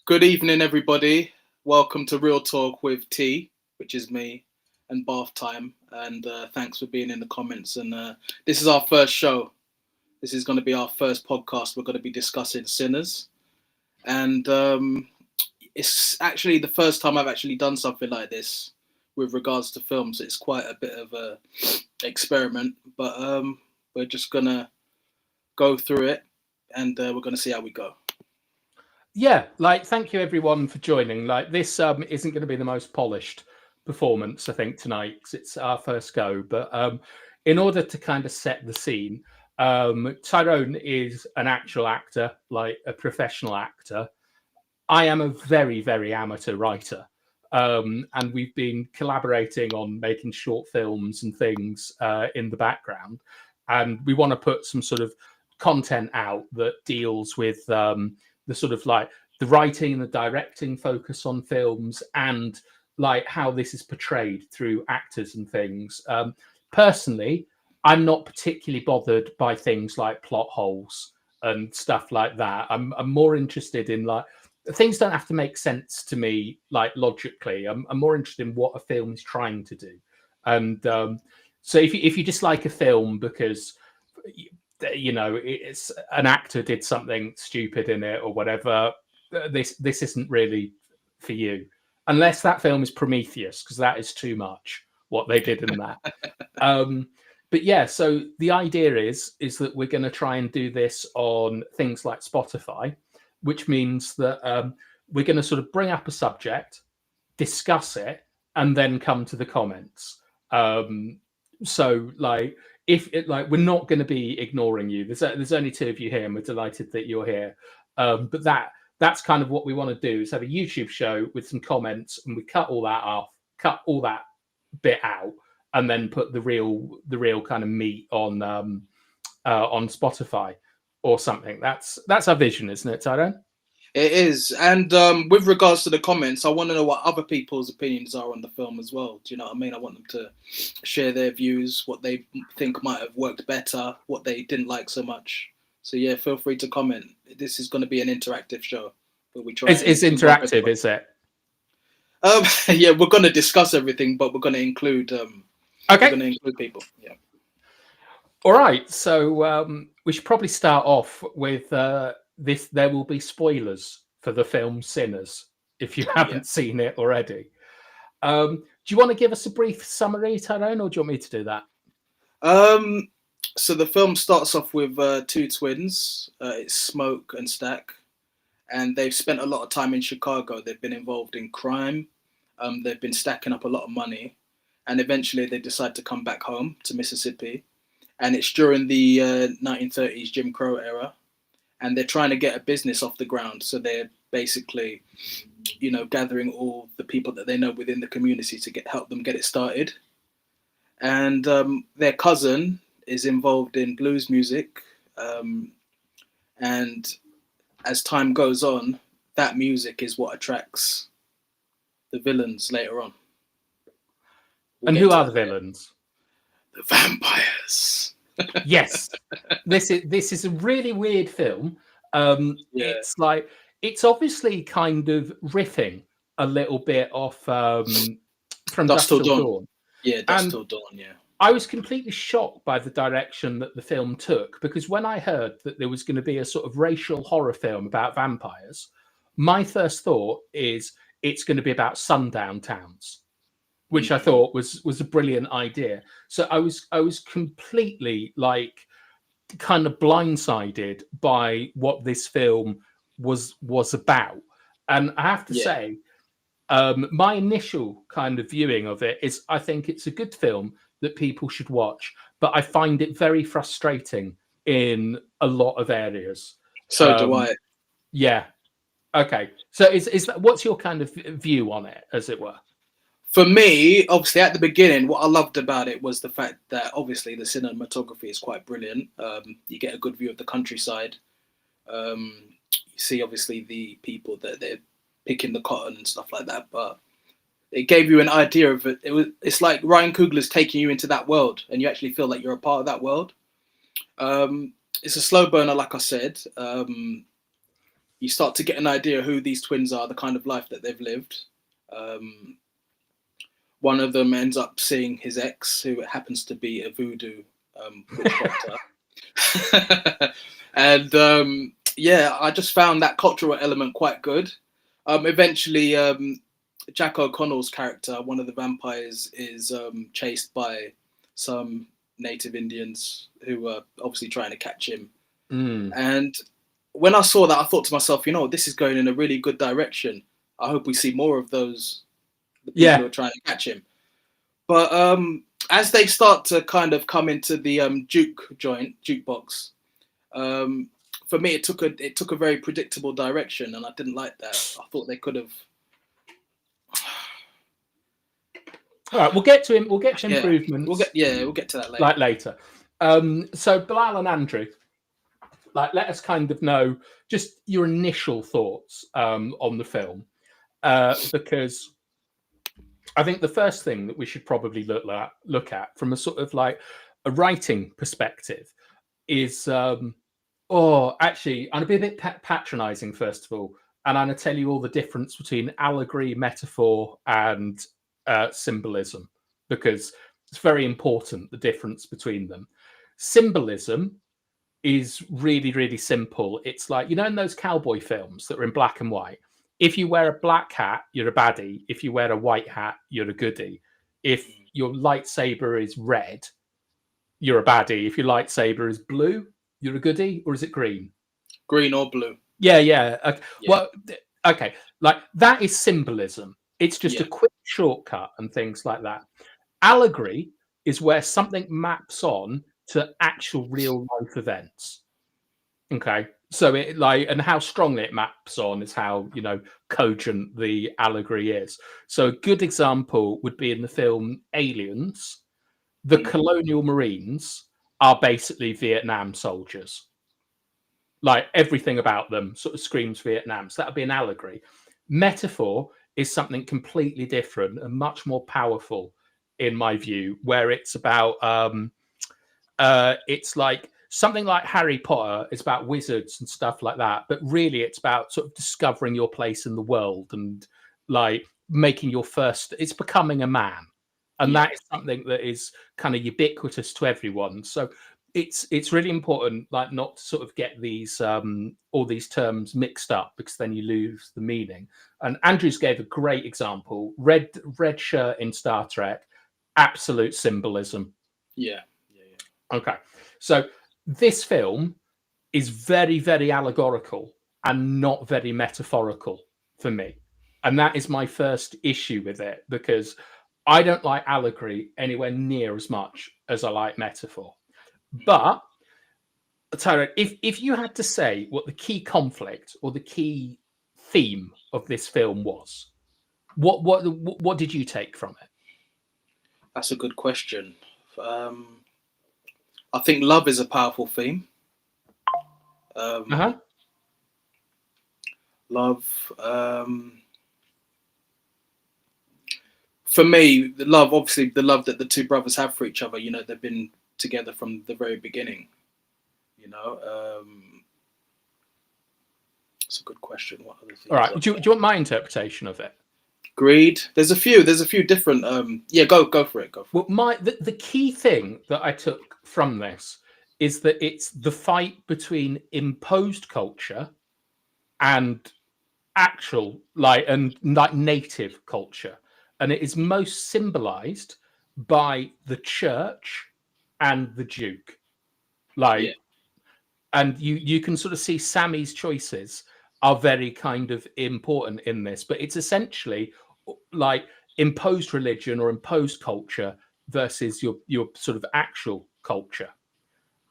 Good evening, everybody. Welcome to Real Talk with T, which is me, and Bathtime. And thanks for being in the comments. And this is our first show. This is going to be our first podcast. We're going to be discussing Sinners. And it's actually the first time I've actually done something like this with regards to films. It's quite a bit of a experiment, but we're just going to go through it and we're going to see how we go. Yeah, thank you everyone for joining. This isn't going to be the most polished performance, I think, tonight, because it's our first go. But in order to kind of set the scene, Tyrone is an actual actor, like a professional actor. I am a very, very amateur writer. And we've been collaborating on making short films and things in the background. And we want to put some sort of content out that deals with the sort of like the writing and the directing focus on films and like how this is portrayed through actors and things. Personally, I'm not particularly bothered by things like plot holes and stuff like that. I'm more interested in like things don't have to make sense to me like logically. I'm more interested in what a film is trying to do. And so if you just like a film because it's an actor did something stupid in it or whatever, this isn't really for you, unless that film is Prometheus, because that is too much what they did in that. But yeah, so the idea is that we're going to try and do this on things like Spotify, which means that we're going to sort of bring up a subject, discuss it, and then come to the comments. So like if it like we're not going to be ignoring you. There's only two of you here, and we're delighted that you're here. But that's kind of what we want to do is have a YouTube show with some comments, and we cut all that off, cut all that bit out, and then put the real kind of meat on Spotify or something. That's our vision, isn't it, Tyrone? It is. And with regards to the comments, I want to know what other people's opinions are on the film as well. Do you know what I mean? I want them to share their views, what they think might have worked better, what they didn't like so much. So yeah, feel free to comment. This is going to be an interactive show. But we try. It's interactive, is it? Yeah, we're going to discuss everything, but we're going to include. Okay. We're going to include people. Yeah. All right. So we should probably start off with. This there will be spoilers for the film Sinners if you haven't seen it already. Do you want to give us a brief summary, Tyrone, or do you want me to do that? So the film starts off with two twins. It's Smoke and Stack, and they've spent a lot of time in Chicago. They've been involved in crime. They've been stacking up a lot of money, and eventually they decide to come back home to Mississippi. And it's during the 1930s Jim Crow era. And they're trying to get a business off the ground. So they're basically, gathering all the people that they know within the community to help them get it started. And their cousin is involved in blues music. And as time goes on, that music is what attracts the villains later on. And who are the villains? The vampires. Yes, this is a really weird film. It's like it's obviously kind of riffing a little bit off from Dusk Till Dawn. Yeah, Dusk Till Dawn. Yeah, I was completely shocked by the direction that the film took, because when I heard that there was going to be a sort of racial horror film about vampires, my first thought is it's going to be about sundown towns, which I thought was a brilliant idea. So I was completely like kind of blindsided by what this film was about. And I have to say, my initial kind of viewing of it is I think it's a good film that people should watch, but I find it very frustrating in a lot of areas. So do I. Yeah. Okay. So is that, what's your kind of view on it, as it were? For me, obviously, at the beginning, what I loved about it was the fact that obviously the cinematography is quite brilliant. You get a good view of the countryside. You see, obviously, the people that they're picking the cotton and stuff like that. But it gave you an idea of it. It's like Ryan Coogler's taking you into that world, and you actually feel like you're a part of that world. It's a slow burner, like I said. you start to get an idea who these twins are, the kind of life that they've lived. One of them ends up seeing his ex, who happens to be a voodoo witch doctor. And yeah, I just found that cultural element quite good. Eventually, Jack O'Connell's character, one of the vampires, is chased by some native Indians who are obviously trying to catch him. And when I saw that, I thought to myself, this is going in a really good direction. I hope we see more of those, the people who are trying to catch him. But as they start to kind of come into the jukebox, for me, it took a very predictable direction, and I didn't like that. I thought they could have. All right, we'll get to him. We'll get to improvements. We'll get to that later. Like later. So Bilal and Andrew, let us kind of know just your initial thoughts on the film, because I think the first thing that we should probably look at from a sort of like a writing perspective is, actually, I'm going to be a bit patronizing first of all, and I'm going to tell you all the difference between allegory, metaphor, and symbolism, because it's very important, the difference between them. Symbolism is really, really simple. It's like, in those cowboy films that are in black and white, if you wear a black hat, you're a baddie. If you wear a white hat, you're a goodie. If your lightsaber is red, you're a baddie. If your lightsaber is blue, you're a goodie. Or is it green? Green or blue. Yeah. Okay. Yeah. Well, okay. Like, that is symbolism. It's just a quick shortcut and things like that. Allegory is where something maps on to actual real life events. Okay. So and how strongly it maps on is how, cogent the allegory is. So a good example would be in the film Aliens. The colonial Marines are basically Vietnam soldiers. Like, everything about them sort of screams Vietnam. So that would be an allegory. Metaphor is something completely different and much more powerful, in my view, where it's about, it's like something like Harry Potter is about wizards and stuff like that. But really, it's about sort of discovering your place in the world and like making your first, it's becoming a man. And that is something that is kind of ubiquitous to everyone. So it's really important, like, not to sort of get these all these terms mixed up, because then you lose the meaning. And Andrews gave a great example. Red shirt in Star Trek, absolute symbolism. Yeah. Okay, so this film is very, very allegorical and not very metaphorical for me, and that is my first issue with it, because I don't like allegory anywhere near as much as I like metaphor. But Tyrone, if you had to say what the key conflict or the key theme of this film was, what did you take from it? That's a good question. I think love is a powerful theme. Love. For me, the love, obviously, the love that the two brothers have for each other. They've been together from the very beginning. It's a good question. What other things? All right. Do you want my interpretation of it? Greed. There's a few different. Go for it. Well, the key thing that I took from this is that it's the fight between imposed culture and actual native culture, and it is most symbolized by the church and the Duke. And you can sort of see Sammy's choices are very kind of important in this, but it's essentially like imposed religion or imposed culture versus your sort of actual culture.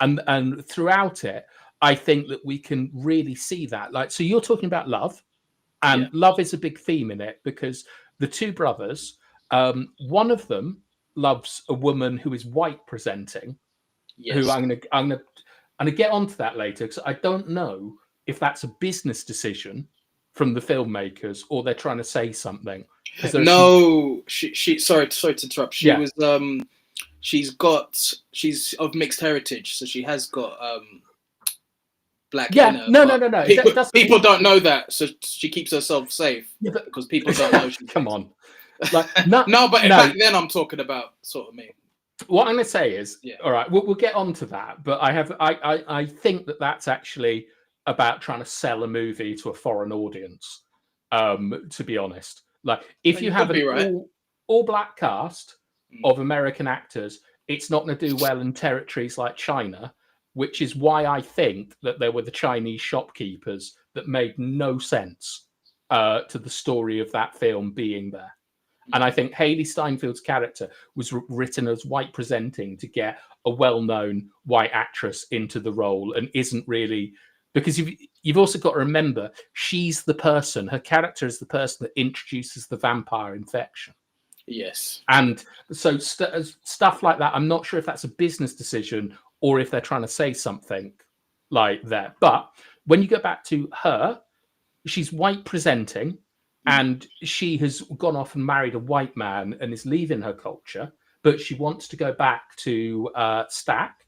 And throughout it, I think that we can really see that. Like, so you're talking about love, and love is a big theme in it, because the two brothers, one of them loves a woman who is white presenting, who I'm gonna get onto that later, because I don't know if that's a business decision from the filmmakers or they're trying to say something. No, she sorry to interrupt. She was she's of mixed heritage, so she has got black Yeah, in her. no. People don't know that, so she keeps herself safe because people don't know she's come racist. on. Like, no, but back then I'm talking about sort of me. What I'm going to say is, all right, we'll get onto that, but I think that's actually about trying to sell a movie to a foreign audience. To be honest, like if you have an all black cast of American actors, it's not going to do well in territories like China, which is why I think that there were the Chinese shopkeepers that made no sense to the story of that film being there. And I think Hailee Steinfeld's character was written as white presenting to get a well-known white actress into the role, and isn't really, because you've also got to remember, she's the person, her character is the person that introduces the vampire infection. Yes. And so stuff like that, I'm not sure if that's a business decision or if they're trying to say something like that. But when you go back to her, she's white presenting. And she has gone off and married a white man and is leaving her culture, but she wants to go back to Stack.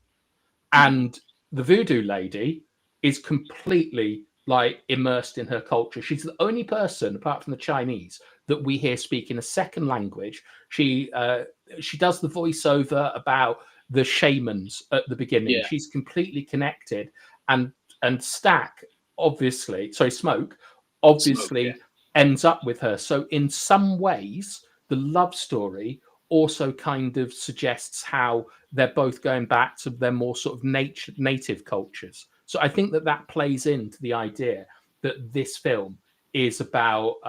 And the voodoo lady is completely like immersed in her culture. She's the only person, apart from the Chinese, that we hear speaking a second language. She does the voiceover about the shamans at the beginning. Yeah. She's completely connected. And Stack, obviously, Smoke, obviously ends up with her. So in some ways, the love story also kind of suggests how they're both going back to their more sort of native cultures. So I think that plays into the idea that this film is about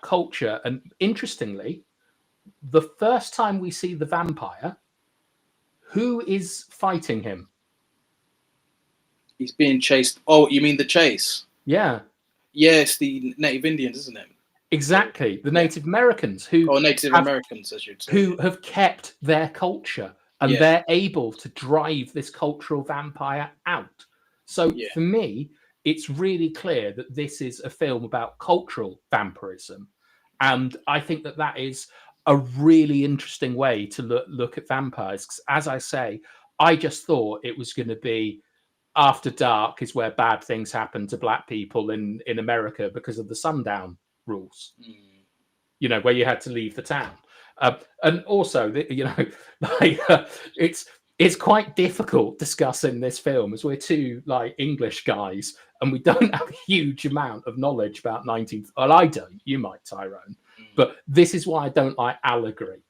culture. And interestingly, the first time we see the vampire, who is fighting him? He's being chased. Oh, you mean the chase? Yeah. Yes, the Native Indians, isn't it? Exactly, the Native Americans Americans, I should say, who have kept their culture, and they're able to drive this cultural vampire out. So for me, it's really clear that this is a film about cultural vampirism, and I think that is a really interesting way to look at vampires. 'Cause as I say, I just thought it was going to be after dark is where bad things happen to black people in America because of the sundown rules, you know, where you had to leave the town. And also, it's quite difficult discussing this film as we're two like English guys and we don't have a huge amount of knowledge about 19th. Well, I don't. You might, Tyrone. But this is why I don't like allegory,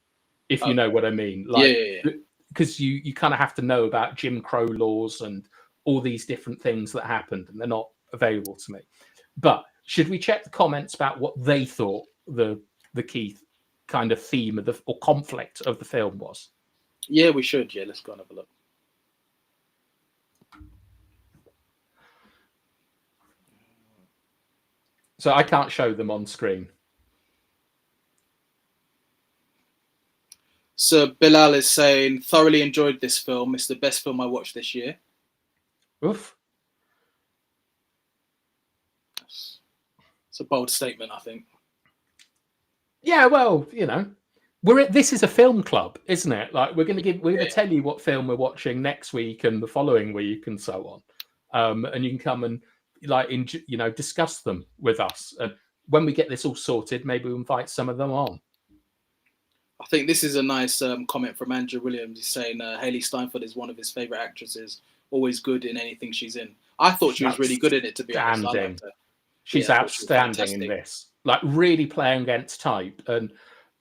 if you know what I mean. Like, because you kind of have to know about Jim Crow laws and all these different things that happened, and they're not available to me. But should we check the comments about what they thought the key kind of theme of or conflict of the film was? Yeah, we should. Yeah, let's go and have a look. So I can't show them on screen. So Bilal is saying, thoroughly enjoyed this film. It's the best film I watched this year. Oof. It's a bold statement, I think. Yeah, well, you know, this is a film club, isn't it? Like we're going to tell you what film we're watching next week and the following week and so on, and you can come and discuss them with us. And when we get this all sorted, maybe we'll invite some of them on. I think this is a nice comment from Andrew Williams. He's saying Hailee Steinfeld is one of his favorite actresses. Always good in anything she's in. I thought she was really good in it, to be honest. I liked her. She's outstanding in this. Like really playing against type, and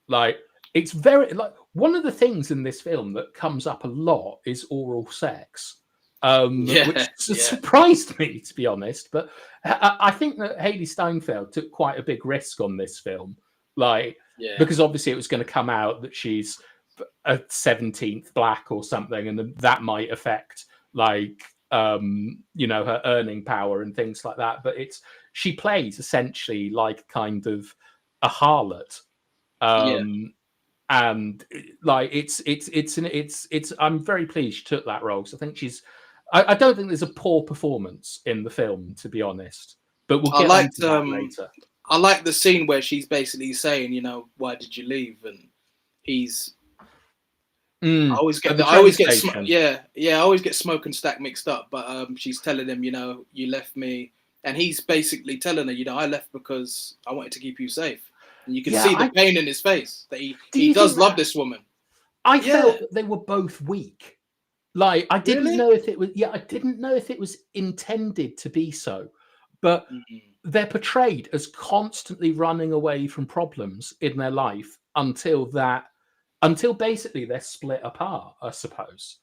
like it's very like one of the things in this film that comes up a lot is oral sex, which surprised me, to be honest. But I think that Hailee Steinfeld took quite a big risk on this film, because obviously it was going to come out that she's a 17th black or something, and that might affect her earning power and things like that. But she plays essentially like kind of a harlot, and like it's I'm very pleased she took that role. So I think I don't think there's a poor performance in the film, to be honest. But we'll get into that later. I like the scene where she's basically saying, why did you leave? And I always At get the I train always get station. I always get Smoke and Stack mixed up. But she's telling him, you left me, and he's basically telling her, I left because I wanted to keep you safe. And you can see the pain in his face that he does love this woman. I felt that they were both weak. Like I didn't know if it was. I didn't know if it was intended to be so, but they're portrayed as constantly running away from problems in their life until basically they're split apart, I suppose.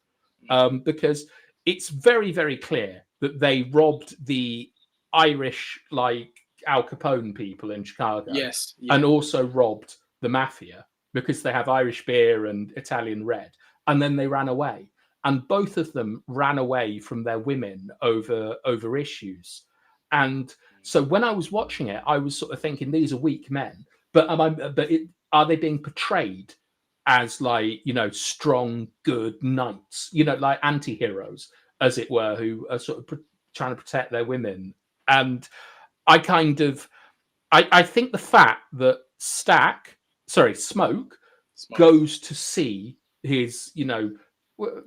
Because it's very, very clear that they robbed the Irish, like Al Capone people in Chicago, and also robbed the mafia because they have Irish beer and Italian red, and then they ran away. And both of them ran away from their women over issues. And so when I was watching it, I was sort of thinking these are weak men, but are they being portrayed as like strong, good knights, like anti-heroes, as it were, who are sort of trying to protect their women? And I think the fact that Smoke goes to see his,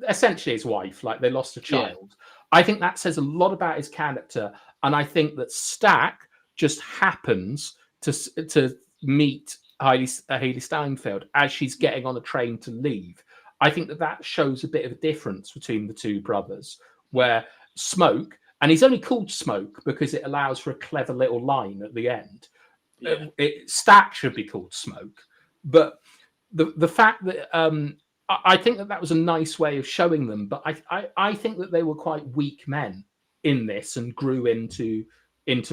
essentially his wife, like they lost a child. I think that says a lot about his character, and I think that Stack just happens to meet Hayley Steinfeld as she's getting on a train to leave. I think that shows a bit of a difference between the two brothers, where Smoke, and he's only called Smoke because it allows for a clever little line at the end. Stack should be called Smoke, but the fact that I think that was a nice way of showing them, but I think that they were quite weak men in this and grew into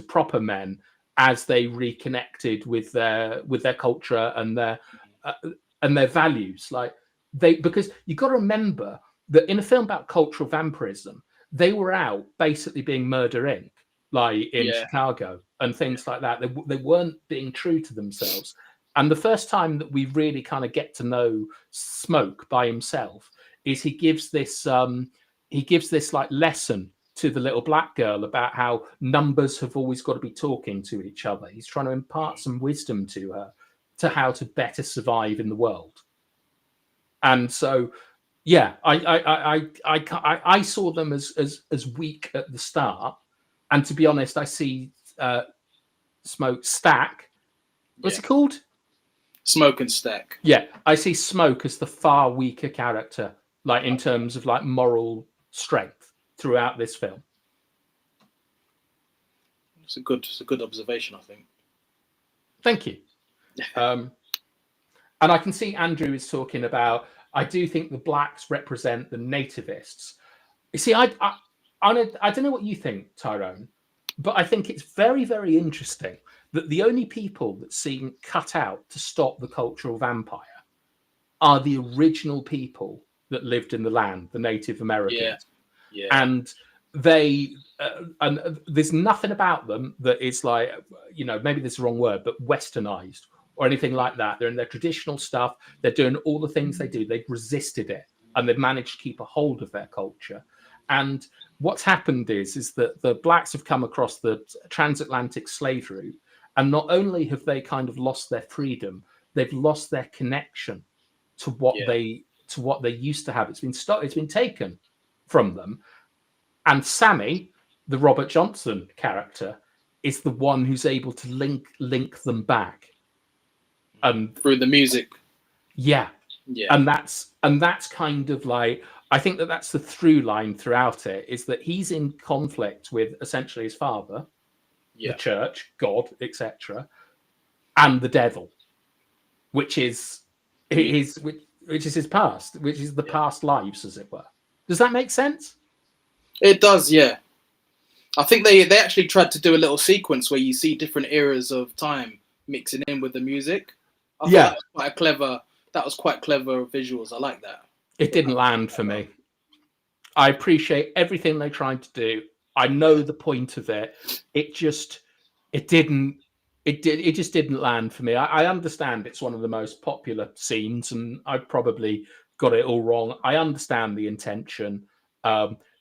proper men as they reconnected with their culture and their values. Like because you've got to remember that in a film about cultural vampirism, they were out basically being Murder Inc., like in Chicago and things like that. They weren't being true to themselves. And the first time that we really kind of get to know Smoke by himself is he gives this like lesson to the little black girl about how numbers have always got to be talking to each other. He's trying to impart some wisdom to her to how to better survive in the world. And so, I saw them as weak at the start. And to be honest, I see Smoke Stack. What's it called? Smoke and Stack. Yeah, I see Smoke as the far weaker character, like in terms of like moral strength throughout this film. It's a good observation, I think. Thank you. And I can see Andrew is talking about. I do think the blacks represent the nativists. You see, I don't know what you think, Tyrone, but I think it's very, very interesting that the only people that seem cut out to stop the cultural vampire are the original people that lived in the land, the Native Americans. Yeah. And they, and there's nothing about them that is like, maybe this is the wrong word, but westernized or anything like that. They're in their traditional stuff. They're doing all the things they do. They've resisted it and they've managed to keep a hold of their culture. And what's happened is that the blacks have come across the transatlantic slave route. And not only have they kind of lost their freedom, they've lost their connection to what they used to have. It's been taken from them. And Sammy, the Robert Johnson character, is the one who's able to link them back. And through the music. Yeah. And that's kind of like, I think that's the through line throughout it, is that he's in conflict with essentially his father, the church, God, etc., and the devil, which is his past, which is the past lives, as it were. Does that make sense? It does, yeah. I think they actually tried to do a little sequence where you see different eras of time mixing in with the music. I thought that was quite clever visuals. I like that. It didn't land for me. I appreciate everything they tried to do. I know the point of it. It just didn't land for me. I understand it's one of the most popular scenes, and I probably got it all wrong. I understand the intention.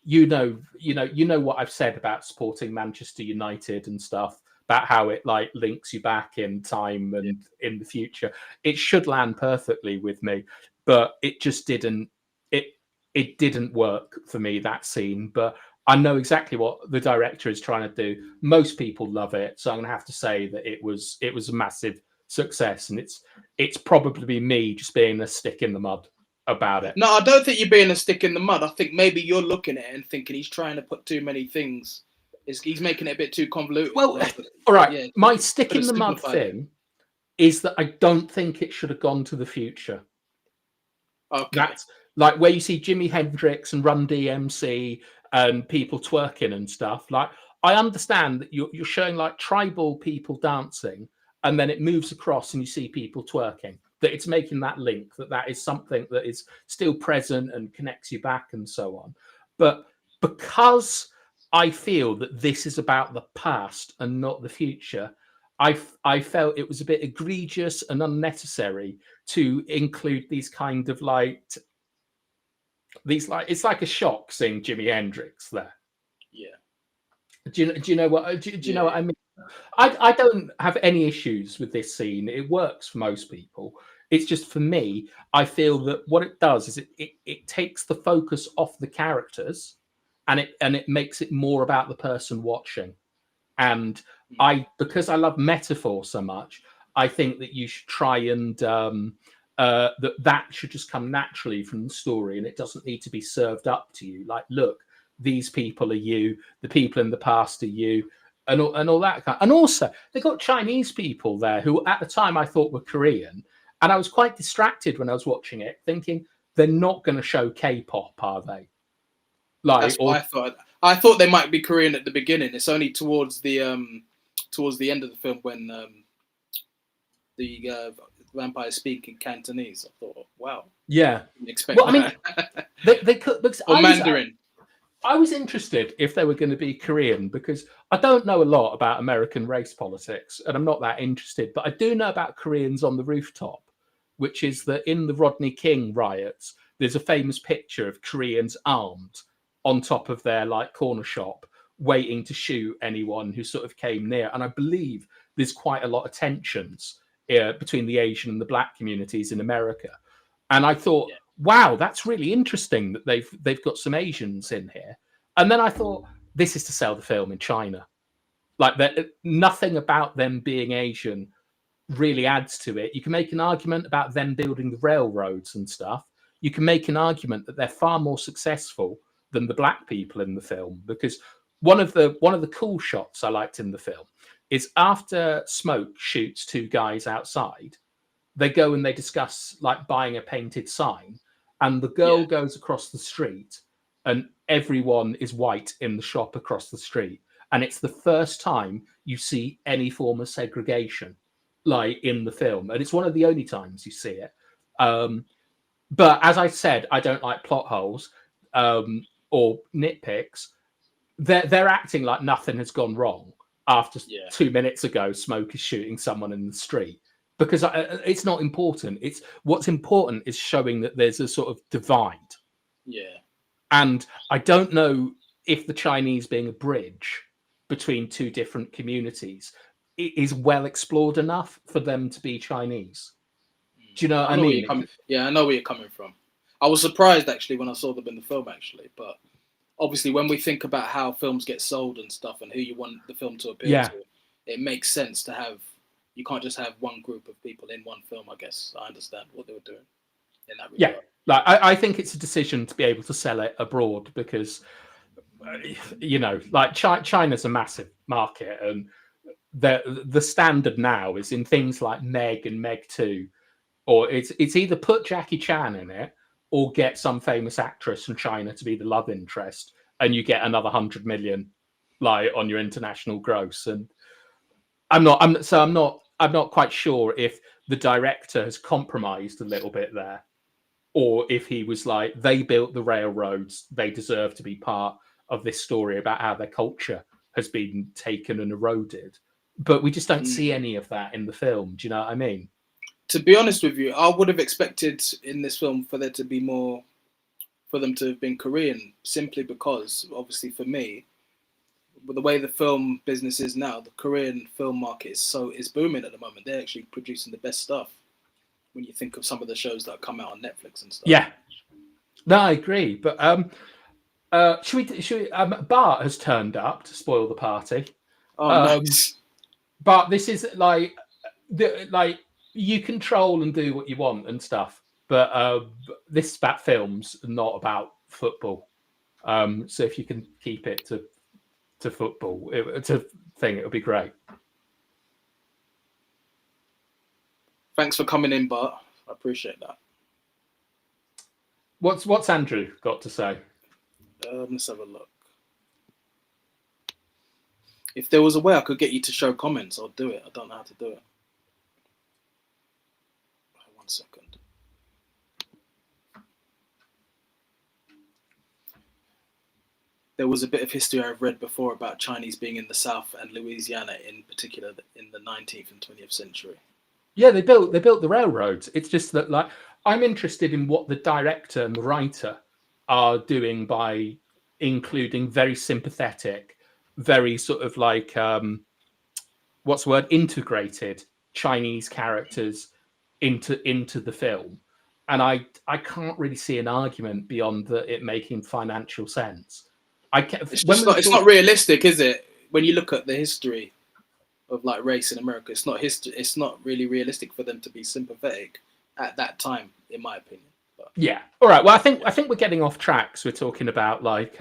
You know what I've said about supporting Manchester United and stuff, about how it like links you back in time and in the future. It should land perfectly with me. but it just didn't. It didn't work for me, that scene. But I know exactly what the director is trying to do. Most people love it, so I'm gonna have to say that it was a massive success, and it's probably me just being a stick in the mud about it. No, I don't think you're being a stick in the mud. I think maybe you're looking at it and thinking he's trying to put too many things. He's making it a bit too convoluted. Well, all right. Yeah, My stick could in have the mud simplified it. thing is that I don't think it should have gone to the future. Okay. That's like where you see Jimi Hendrix and Run DMC and people twerking and stuff. Like, I understand that you're showing like tribal people dancing, and then it moves across and you see people twerking. That it's making that link, that is something that is still present and connects you back and so on. But because I feel that this is about the past and not the future, I felt it was a bit egregious and unnecessary to include these kind of it's like a shock seeing Jimi Hendrix there. Yeah. Do you know what you know what I mean? I don't have any issues with this scene. It works for most people. It's just for me, I feel that what it does is it takes the focus off the characters, and it makes it more about the person watching. And because I love metaphor so much, I think that you should try and that should just come naturally from the story, and it doesn't need to be served up to you. Like, look, these people are you, the people in the past are you, and all that kind. And also, they got Chinese people there who, at the time, I thought were Korean, and I was quite distracted when I was watching it, thinking they're not going to show K-pop, are they? Like, that's what I thought. I thought they might be Korean at the beginning. It's only towards the end of the film when the vampires speak in Cantonese. I thought, wow, yeah. expect well, I mean, they could. Because or Mandarin. I was interested if they were going to be Korean, because I don't know a lot about American race politics, and I'm not that interested. But I do know about Koreans on the rooftop, which is that in the Rodney King riots, there's a famous picture of Koreans armed on top of their like corner shop, waiting to shoot anyone who sort of came near. And I believe there's quite a lot of tensions between the Asian and the Black communities in America. And I thought, wow, that's really interesting that they've got some Asians in here. And then I thought, this is to sell the film in China. Like, that, nothing about them being Asian really adds to it. You can make an argument about them building the railroads and stuff. You can make an argument that they're far more successful than the Black people in the film, because one of the cool shots I liked in the film is after Smoke shoots two guys outside, they go and they discuss like buying a painted sign, and the girl goes across the street and everyone is white in the shop across the street, and it's the first time you see any form of segregation like in the film, and it's one of the only times you see it. But as I said, I don't like plot holes or nitpicks. They're acting like nothing has gone wrong after 2 minutes ago Smoke is shooting someone in the street, because it's not important. It's what's important is showing that there's a sort of divide. And I don't know if the Chinese being a bridge between two different communities is well explored enough for them to be Chinese. Do you know what I mean? I know where you're coming from. I was surprised actually when I saw them in the film actually, but obviously when we think about how films get sold and stuff and who you want the film to appeal to, it makes sense to have, you can't just have one group of people in one film. I guess I understand what they were doing in that regard. Yeah, like I think it's a decision to be able to sell it abroad, because you know, like China's a massive market, and the standard now is in things like Meg and Meg 2, or it's either put Jackie Chan in it or get some famous actress from China to be the love interest, and you get another 100 million like on your international gross. And I'm not quite sure if the director has compromised a little bit there, or if he was like, they built the railroads, they deserve to be part of this story about how their culture has been taken and eroded. But we just don't see any of that in the film. Do you know what I mean? To be honest with you, I would have expected in this film for there to be more, for them to have been Korean, simply because, obviously for me, with the way the film business is now, the Korean film market is booming at the moment. They're actually producing the best stuff. when you think of some of the shows that come out on Netflix and stuff. Yeah, no, I agree. But should we? Bart has turned up to spoil the party. Oh, nice. But this is like you control and do what you want and stuff. But this is about films, not about football. So if you can keep it to football, to thing, it would be great. Thanks for coming in, Bart. I appreciate that. What's Andrew got to say? Let's have a look. If there was a way I could get you to show comments, I'll do it. I don't know how to do it. 1 second. There was a bit of history I've read before about Chinese being in the South and Louisiana in particular in the 19th and 20th century. Yeah, they built the railroads. It's just that, like, I'm interested in what the director and the writer are doing by including very sympathetic, very sort of like integrated Chinese characters into the film. And I can't really see an argument beyond it making financial sense. It's not realistic, is it? When you look at the history of like race in America, it's not really realistic for them to be sympathetic at that time, in my opinion. But, yeah. All right. Well, I think we're getting off track. So we're talking about like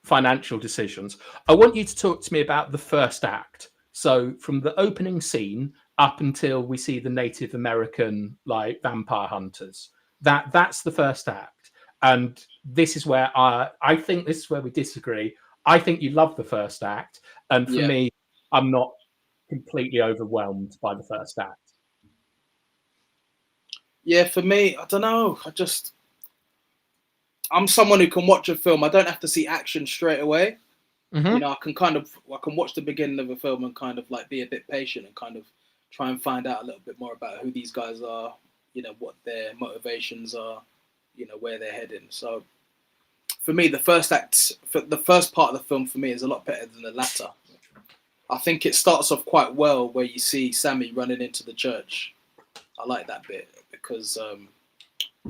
financial decisions. I want you to talk to me about the first act. So from the opening scene up until we see the Native American like vampire hunters, that's the first act. And this is where I think this is where we disagree. I think you love the first act, and for me, I'm not completely overwhelmed by the first act. Yeah, for me, I don't know. I'm someone who can watch a film. I don't have to see action straight away. Mm-hmm. You know, I can watch the beginning of a film and kind of like be a bit patient and kind of try and find out a little bit more about who these guys are, you know, what their motivations are, you know, where they're heading. So for me, the first part of the film for me is a lot better than the latter. I think it starts off quite well where you see Sammy running into the church. I like that bit because I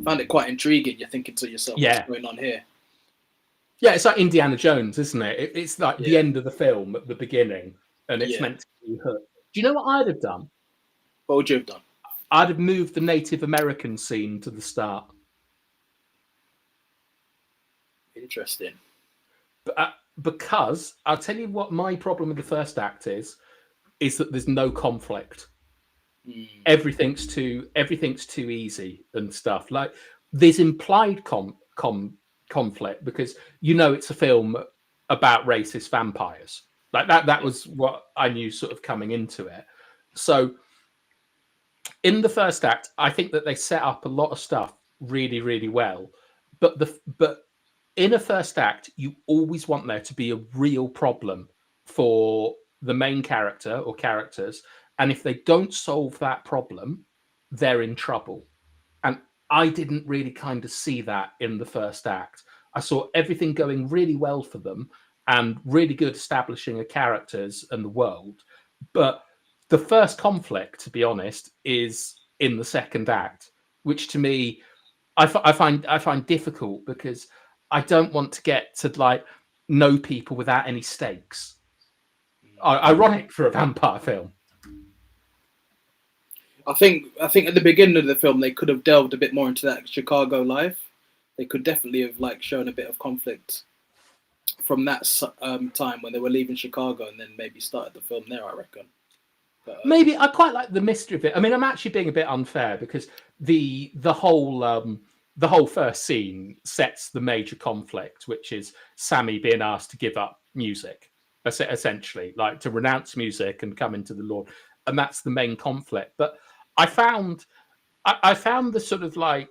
found it quite intriguing. You're thinking to yourself, what's going on here? Yeah, it's like Indiana Jones, isn't it? It's like the end of the film at the beginning, and it's meant to be hooked. Do you know what I'd have done? What would you have done? I'd have moved the Native American scene to the start. Interesting. Because I'll tell you what my problem with the first act is that there's no conflict. Everything's too easy and stuff. Like there's implied conflict because you know it's a film about racist vampires. Like that was what I knew sort of coming into it. So in the first act, I think that they set up a lot of stuff really, really well. But in a first act, you always want there to be a real problem for the main character or characters. And if they don't solve that problem, they're in trouble. And I didn't really kind of see that in the first act. I saw everything going really well for them and really good establishing of characters and the world. But the first conflict, to be honest, is in the second act, which to me, I find difficult because I don't want to get to like know people without any stakes. Ironic for a vampire film. I think at the beginning of the film they could have delved a bit more into that Chicago life. They could definitely have like shown a bit of conflict from that time when they were leaving Chicago, and then maybe started the film there. I reckon. But, maybe I quite like the mystery of it. I mean, I'm actually being a bit unfair because the whole first scene sets the major conflict, which is Sammy being asked to give up music, essentially, like to renounce music and come into the Lord, and that's the main conflict. But I found the sort of like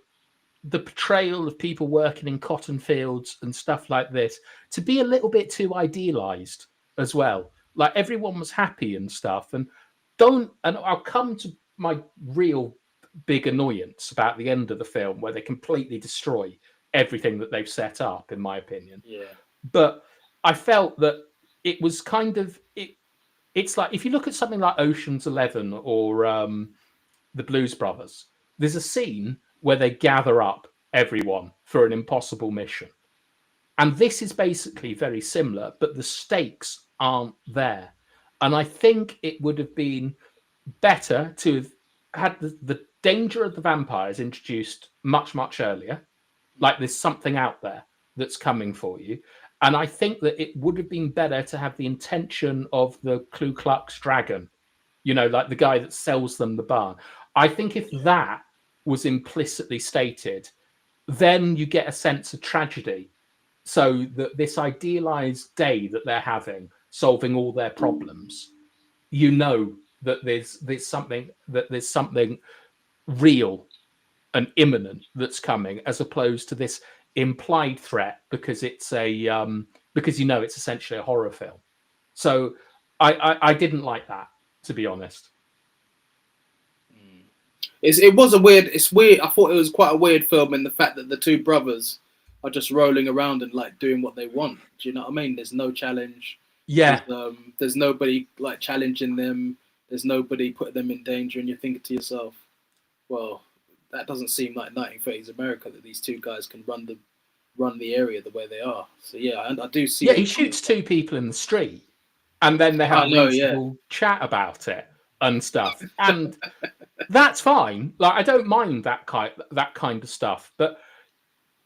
the portrayal of people working in cotton fields and stuff like this to be a little bit too idealized as well. Like everyone was happy and stuff, and I'll come to my real big annoyance about the end of the film where they completely destroy everything that they've set up, in my opinion. Yeah. But I felt that it was kind of it's like if you look at something like Ocean's 11 or the Blues Brothers, there's a scene where they gather up everyone for an impossible mission. And this is basically very similar, but the stakes aren't there. And I think it would have been better to have had the danger of the vampires introduced much, much earlier. Like there's something out there that's coming for you. And I think that it would have been better to have the intention of the Ku Klux Dragon, like the guy that sells them the barn. I think if that was implicitly stated, then you get a sense of tragedy. So that this idealized day that they're having, solving all their problems, that there's something real and imminent that's coming, as opposed to this implied threat because it's it's essentially a horror film. So I didn't like that, to be honest. It was a weird. It's weird. I thought it was quite a weird film in the fact that the two brothers are just rolling around and like doing what they want. Do you know what I mean? There's no challenge. Yeah. There's nobody like challenging them. There's nobody putting them in danger, and you're thinking to yourself, well, that doesn't seem like 1930s America, that these two guys can run the area the way they are. So yeah, I do see. Yeah, he shoots two people in the street, and then they have a reasonable chat about it and stuff, and that's fine. Like I don't mind that kind of stuff, but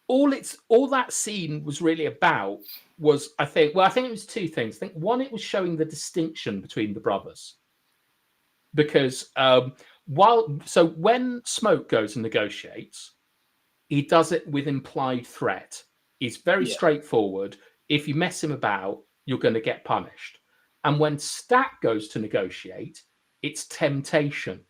all that scene was really about was, I think it was two things. I think one, it was showing the distinction between the brothers, because when Smoke goes and negotiates, he does it with implied threat. He's very straightforward. If you mess him about, you're going to get punished. And when Stack goes to negotiate, it's temptation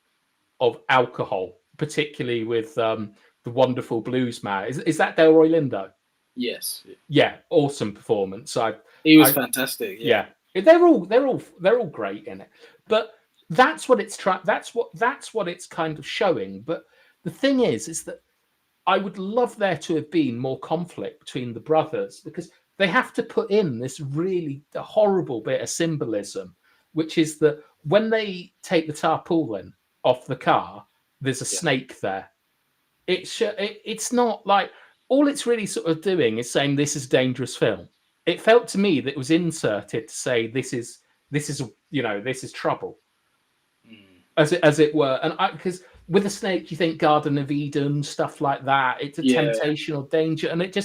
of alcohol, particularly with the wonderful blues man. Is that Delroy Lindo? Yes. Yeah, awesome performance. He was fantastic. Yeah, they're all great in it. But that's what it's that's what it's kind of showing. But the thing is that I would love there to have been more conflict between the brothers, because they have to put in this really horrible bit of symbolism, which is that when they take the tarpaulin off the car, there's a snake there. It's not like, all it's really sort of doing is saying this is a dangerous film. It felt to me that it was inserted to say this is trouble, as it were. And because with a snake, you think Garden of Eden, stuff like that. It's a temptation or danger, and it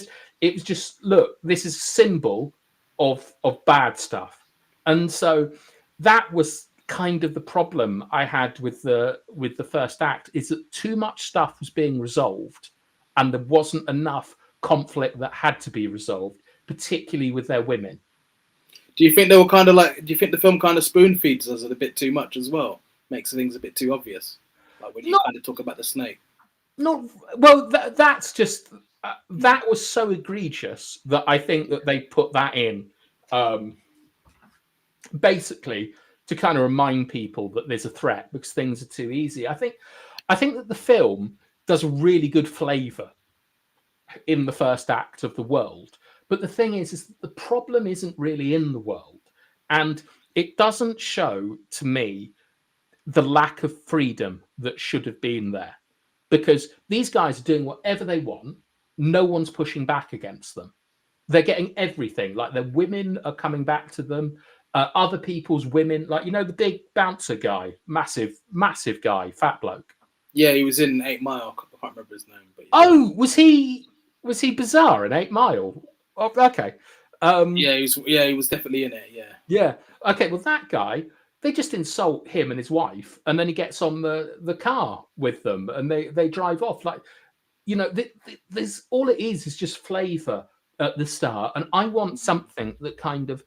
was just look, this is a symbol of bad stuff. And so that was kind of the problem I had with the first act, is that too much stuff was being resolved and there wasn't enough conflict that had to be resolved, particularly with their women. Do you think they were kind of like? Do you think the film kind of spoon feeds us a bit too much as well? Makes things a bit too obvious, like when you kind of talk about the snake. No, well, that's just that was so egregious that I think that they put that in, basically to kind of remind people that there's a threat because things are too easy. I think that the film does a really good flavour in the first act of the world. But the thing is that the problem isn't really in the world. And it doesn't show, to me, the lack of freedom that should have been there. Because these guys are doing whatever they want. No one's pushing back against them. They're getting everything. Like, their women are coming back to them. Other people's women, like, the big bouncer guy, massive guy, fat bloke. Yeah, he was in 8 Mile. I can't remember his name. But oh, was he bizarre in 8 Mile? Oh, okay. He was definitely in it. Yeah. Yeah. Okay. Well, that guy, they just insult him and his wife, and then he gets on the car with them, and they drive off. Like, there's all it is just flavour at the start, and I want something that kind of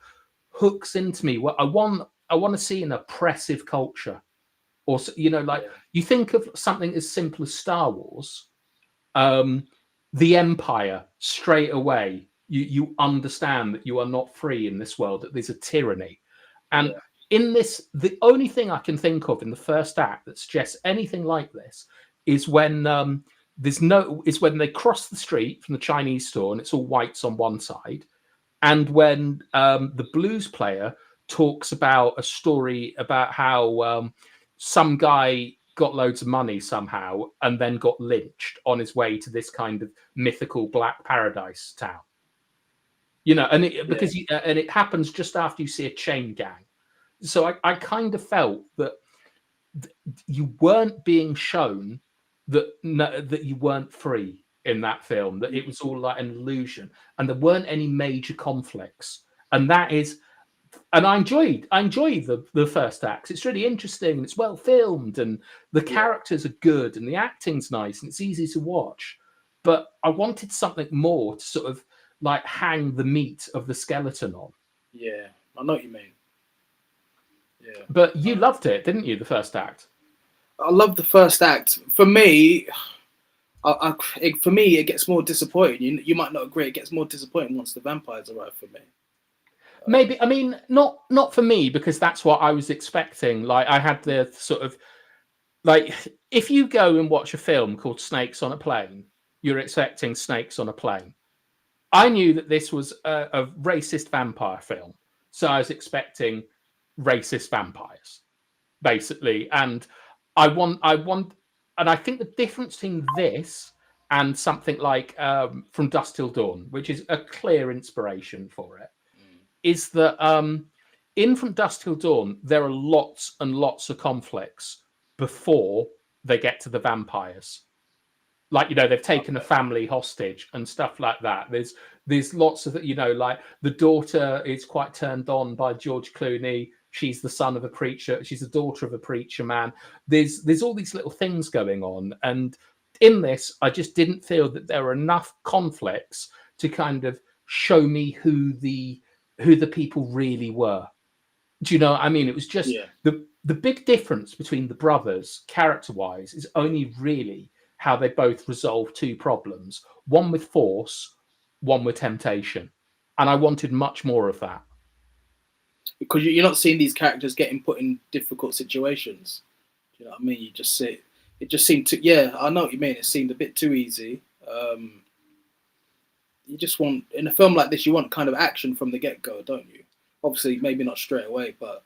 hooks into me. What I want to see an oppressive culture, or you think of something as simple as Star Wars, the Empire. Straight away, you understand that you are not free in this world, that there's a tyranny. And in this, the only thing I can think of in the first act that suggests anything like this is when when they cross the street from the Chinese store and it's all whites on one side, and when the blues player talks about a story about how some guy got loads of money somehow and then got lynched on his way to this kind of mythical black paradise town. And it happens just after you see a chain gang. So I kind of felt that you weren't being shown that you weren't free in that film, that it was all like an illusion, and there weren't any major conflicts. And I enjoy the first act. It's really interesting. It's well filmed, and the characters are good, and the acting's nice, and it's easy to watch. But I wanted something more to sort of like hang the meat of the skeleton on. Yeah, I know what you mean. Yeah, but you loved it, didn't you? The first act. I love the first act. For me, it gets more disappointing. You might not agree. It gets more disappointing once the vampires arrive for me. Maybe, I mean, not for me, because that's what I was expecting. Like, I had the sort of, like, if you go and watch a film called Snakes on a Plane, you're expecting snakes on a plane. I knew that this was a racist vampire film, so I was expecting racist vampires, basically. And I think the difference between this and something like From Dusk Till Dawn, which is a clear inspiration for it, is that in From Dusk Till Dawn, there are lots and lots of conflicts before they get to the vampires. Like, they've taken a family hostage and stuff like that. There's lots of, like the daughter is quite turned on by George Clooney. She's the son of a preacher. She's the daughter of a preacher man. There's all these little things going on. And in this, I just didn't feel that there were enough conflicts to kind of show me who the people really were. Do you know what I mean? It was just the big difference between the brothers, character-wise, is only really how they both resolve two problems. One with force, one with temptation. And I wanted much more of that. Because you're not seeing these characters getting put in difficult situations. Do you know what I mean? You just see it just seemed to, I know what you mean. It seemed a bit too easy. You just want, in a film like this, you want kind of action from the get-go, don't you? Obviously, maybe not straight away, but...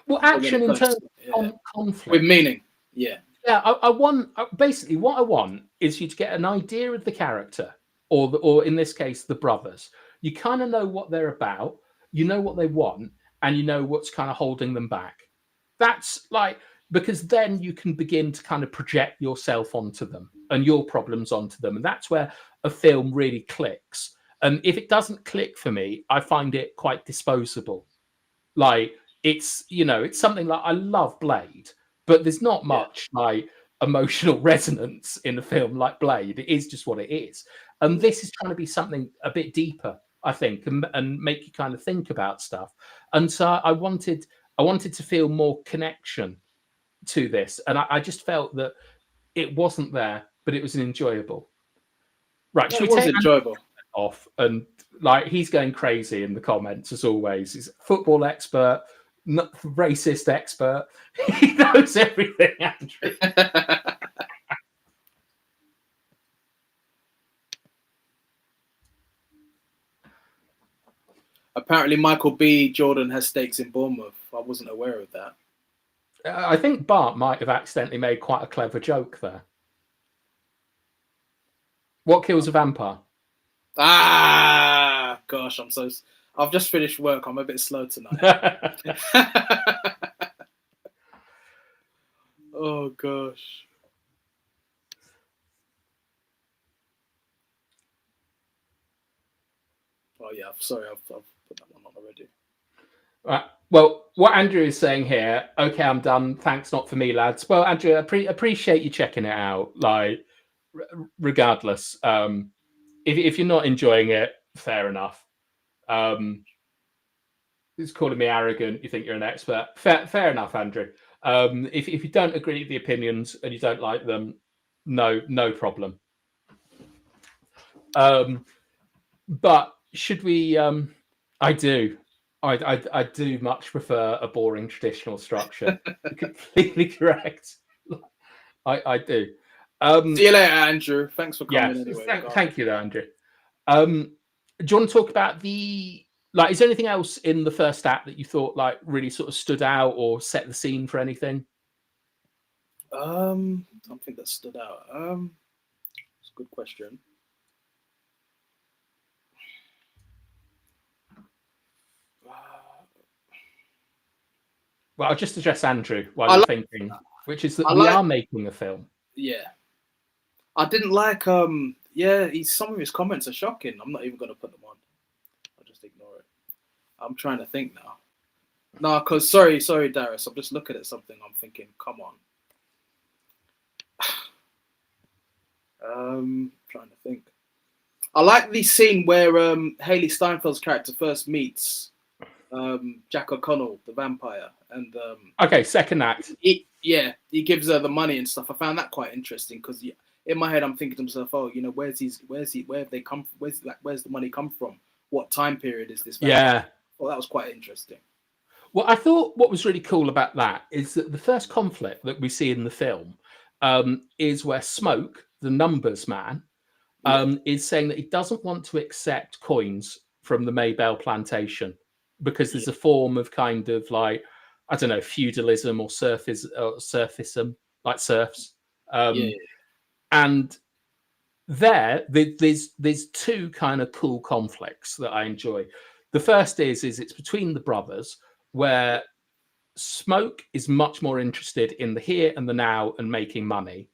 Well, action in terms of conflict. With meaning, yeah. Yeah, I want, basically what I want is you to get an idea of the character, or in this case, the brothers. You kind of know what they're about, you know what they want, and you know what's kind of holding them back. That's like, because then you can begin to kind of project yourself onto them and your problems onto them. And that's where a film really clicks. And if it doesn't click for me, I find it quite disposable. Like, it's something like, I love Blade, but there's not much like emotional resonance in a film like Blade. It is just what it is. And this is trying to be something a bit deeper, I think, and make you kind of think about stuff. And so I wanted to feel more connection to this. And I just felt that it wasn't there, but it was enjoyable. Right, should we take enjoyable off? And like, he's going crazy in the comments as always. He's a football expert, not racist expert. He knows everything, Andrew. Apparently, Michael B. Jordan has stakes in Bournemouth. I wasn't aware of that. I think Bart might have accidentally made quite a clever joke there. What kills a vampire? Ah, gosh, I've just finished work. I'm a bit slow tonight. Oh, gosh. Oh, yeah, sorry, I've put that one on already. Right. Well, what Andrew is saying here, okay, I'm done. Thanks, not for me, lads. Well, Andrew, appreciate you checking it out. Like, regardless, if you're not enjoying it, fair enough. He's calling me arrogant. You think you're an expert. Fair enough, Andrew. If you don't agree with the opinions and you don't like them, no problem. But should we? I do. I do much prefer a boring traditional structure. Completely correct. I do. See you later, Andrew. Thanks for coming anyway. Thank you, Andrew. Do you want to talk about is there anything else in the first act that you thought like really sort of stood out or set the scene for anything? Something that stood out. It's a good question. Well, I'll just address Andrew while I you're like. thinking, which is that I we like. are making a film. Yeah, I didn't like. Yeah, some of his comments are shocking. I'm not even gonna put them on. I'll just ignore it. I'm trying to think now. No, because sorry, Darius. I'm just looking at something. I'm thinking, come on. Trying to think. I like the scene where Haley Steinfeld's character first meets Jack O'Connell, the vampire, and Okay, second act. he gives her the money and stuff. I found that quite interesting because in my head I'm thinking to myself, oh, where have they come? Where's the money come from? What time period is this vampire? Yeah. Well, that was quite interesting. Well, I thought what was really cool about that is that the first conflict that we see in the film is where Smoke, the numbers man, is saying that he doesn't want to accept coins from the Maybell plantation because there's a form of kind of like, I don't know, feudalism or surfism, like serfs. And there's two kind of cool conflicts that I enjoy. The first is it's between the brothers, where Smoke is much more interested in the here and the now and making money,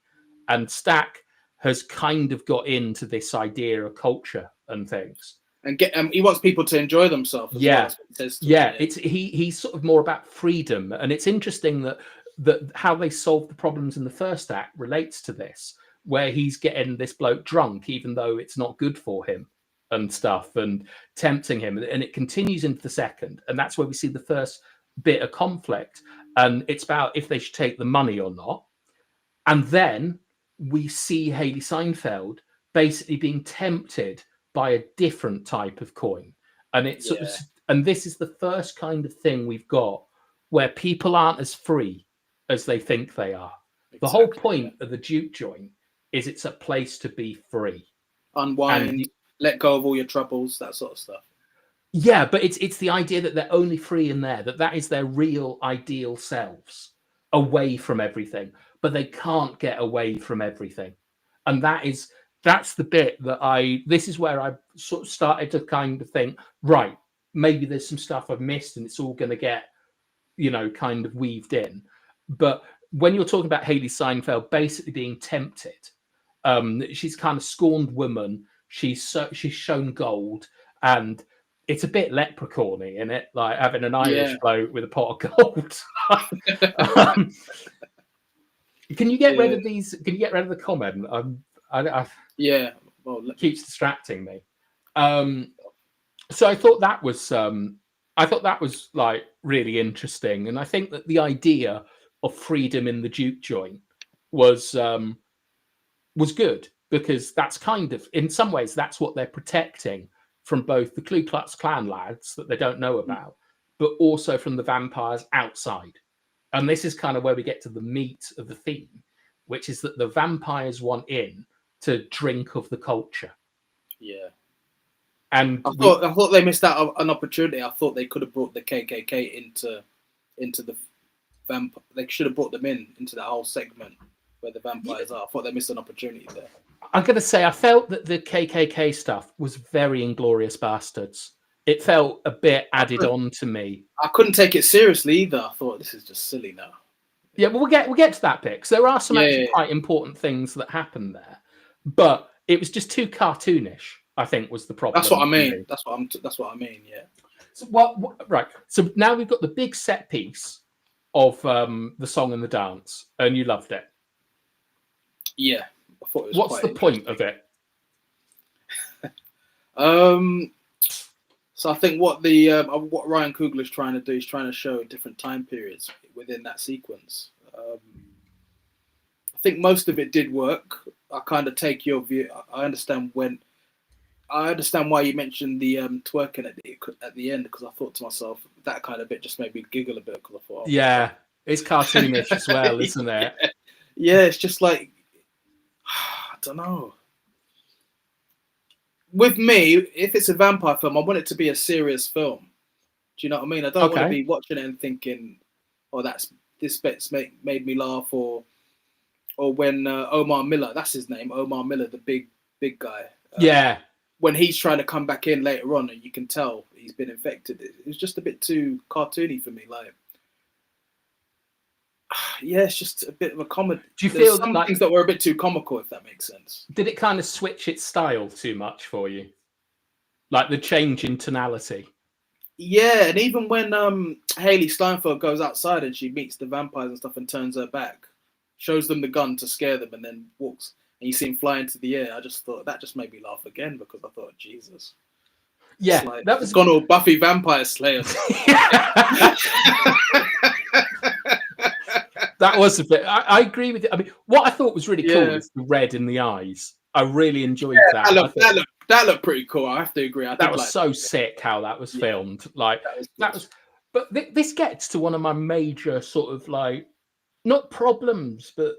and Stack has kind of got into this idea of culture and things. And he wants people to enjoy themselves as well. That's what he says to him, It's he's sort of more about freedom, and it's interesting that how they solve the problems in the first act relates to this, where he's getting this bloke drunk even though it's not good for him and stuff, and tempting him, and it continues into the second, and that's where we see the first bit of conflict, and it's about if they should take the money or not. And then we see Haley Seinfeld basically being tempted by a different type of coin. And it's and this is the first kind of thing we've got where people aren't as free as they think they are. Exactly. The whole point of the juke joint is it's a place to be free. Unwind, let go of all your troubles, that sort of stuff. Yeah, but it's the idea that they're only free in there, that is their real ideal selves, away from everything, but they can't get away from everything. And that's the bit that this is where I sort of started to kind of think, right, maybe there's some stuff I've missed and it's all going to get, kind of weaved in. But when you're talking about Haley Seinfeld basically being tempted, she's kind of scorned woman. She's shown gold, and it's a bit leprechaun-y in it, like having an Irish bloke with a pot of gold. Can you get rid of these? Can you get rid of the comment? Well, keeps distracting me. So I thought that was like really interesting, and I think that the idea of freedom in the juke joint was good, because that's kind of, in some ways, that's what they're protecting from both the Ku Klux Klan lads that they don't know about, but also from the vampires outside. And this is kind of where we get to the meat of the theme, which is that the vampires want in to drink of the culture. Yeah. And I thought they missed out an opportunity. I thought they could have brought the KKK into the vampire. They should have brought them into that whole segment where the vampires are. I thought they missed an opportunity there. I'm going to say I felt that the KKK stuff was very Inglourious Bastards. It felt a bit added on to me. I couldn't take it seriously either. I thought, this is just silly now. Yeah, well, we'll get to that bit, because there are some quite important things that happen there, but it was just too cartoonish, I think, was the problem. That's what I mean. That's what I mean. Yeah. So right. So now we've got the big set piece of the song and the dance, and you loved it. Yeah. I thought it was What's the point of it? So I think what Ryan Coogler is trying to do is trying to show different time periods within that sequence. I think most of it did work. I kind of take your view. I understand why you mentioned the twerking at the end, because I thought to myself that kind of bit just made me giggle a bit, because I thought, it's cartoonish as well, isn't it? Yeah, it's just like, I don't know. With me, if it's a vampire film, I want it to be a serious film. Do you know what I mean? I don't want to be watching it and thinking, "Oh, this bit's made me laugh," or or when Omar Miller, that's his name, Omar Miller, the big guy. Yeah. When he's trying to come back in later on, and you can tell he's been infected. It was just a bit too cartoony for me. Like, yeah, it's just a bit of a comedy. Do you There's feel some like things that were a bit too comical, if that makes sense? did it kind of switch its style too much for you? Like the change in tonality? Yeah, and even when Haley Steinfeld goes outside and she meets the vampires and stuff and turns her back, shows them the gun to scare them, and then walks, and you see him fly into the air. I just thought that just made me laugh again because I thought, Jesus, Yeah, it's like, that was it's gone all Buffy Vampire Slayer. That was a bit. I agree with it. I mean, what I thought was really cool Yeah. was the red in the eyes. I really enjoyed that. That looked pretty cool. I have to agree. That was so sick how that was filmed. Like that was. But this gets to one of my major sort of like not problems, but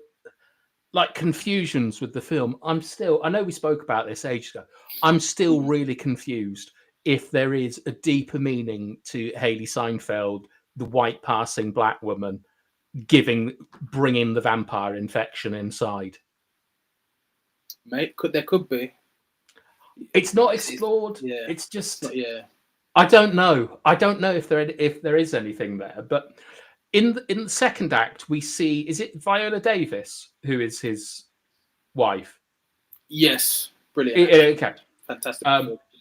like confusions with the film. I know we spoke about this ages ago. I'm still really confused if there is a deeper meaning to Haley Steinfeld, the white passing black woman, bringing the vampire infection inside. Mate, there could be. It's not explored. Yeah. It's just yeah. I don't know. I don't know if there is anything there. But in the second act, we see, is it Viola Davis who is his wife? Yes, brilliant. Okay, fantastic.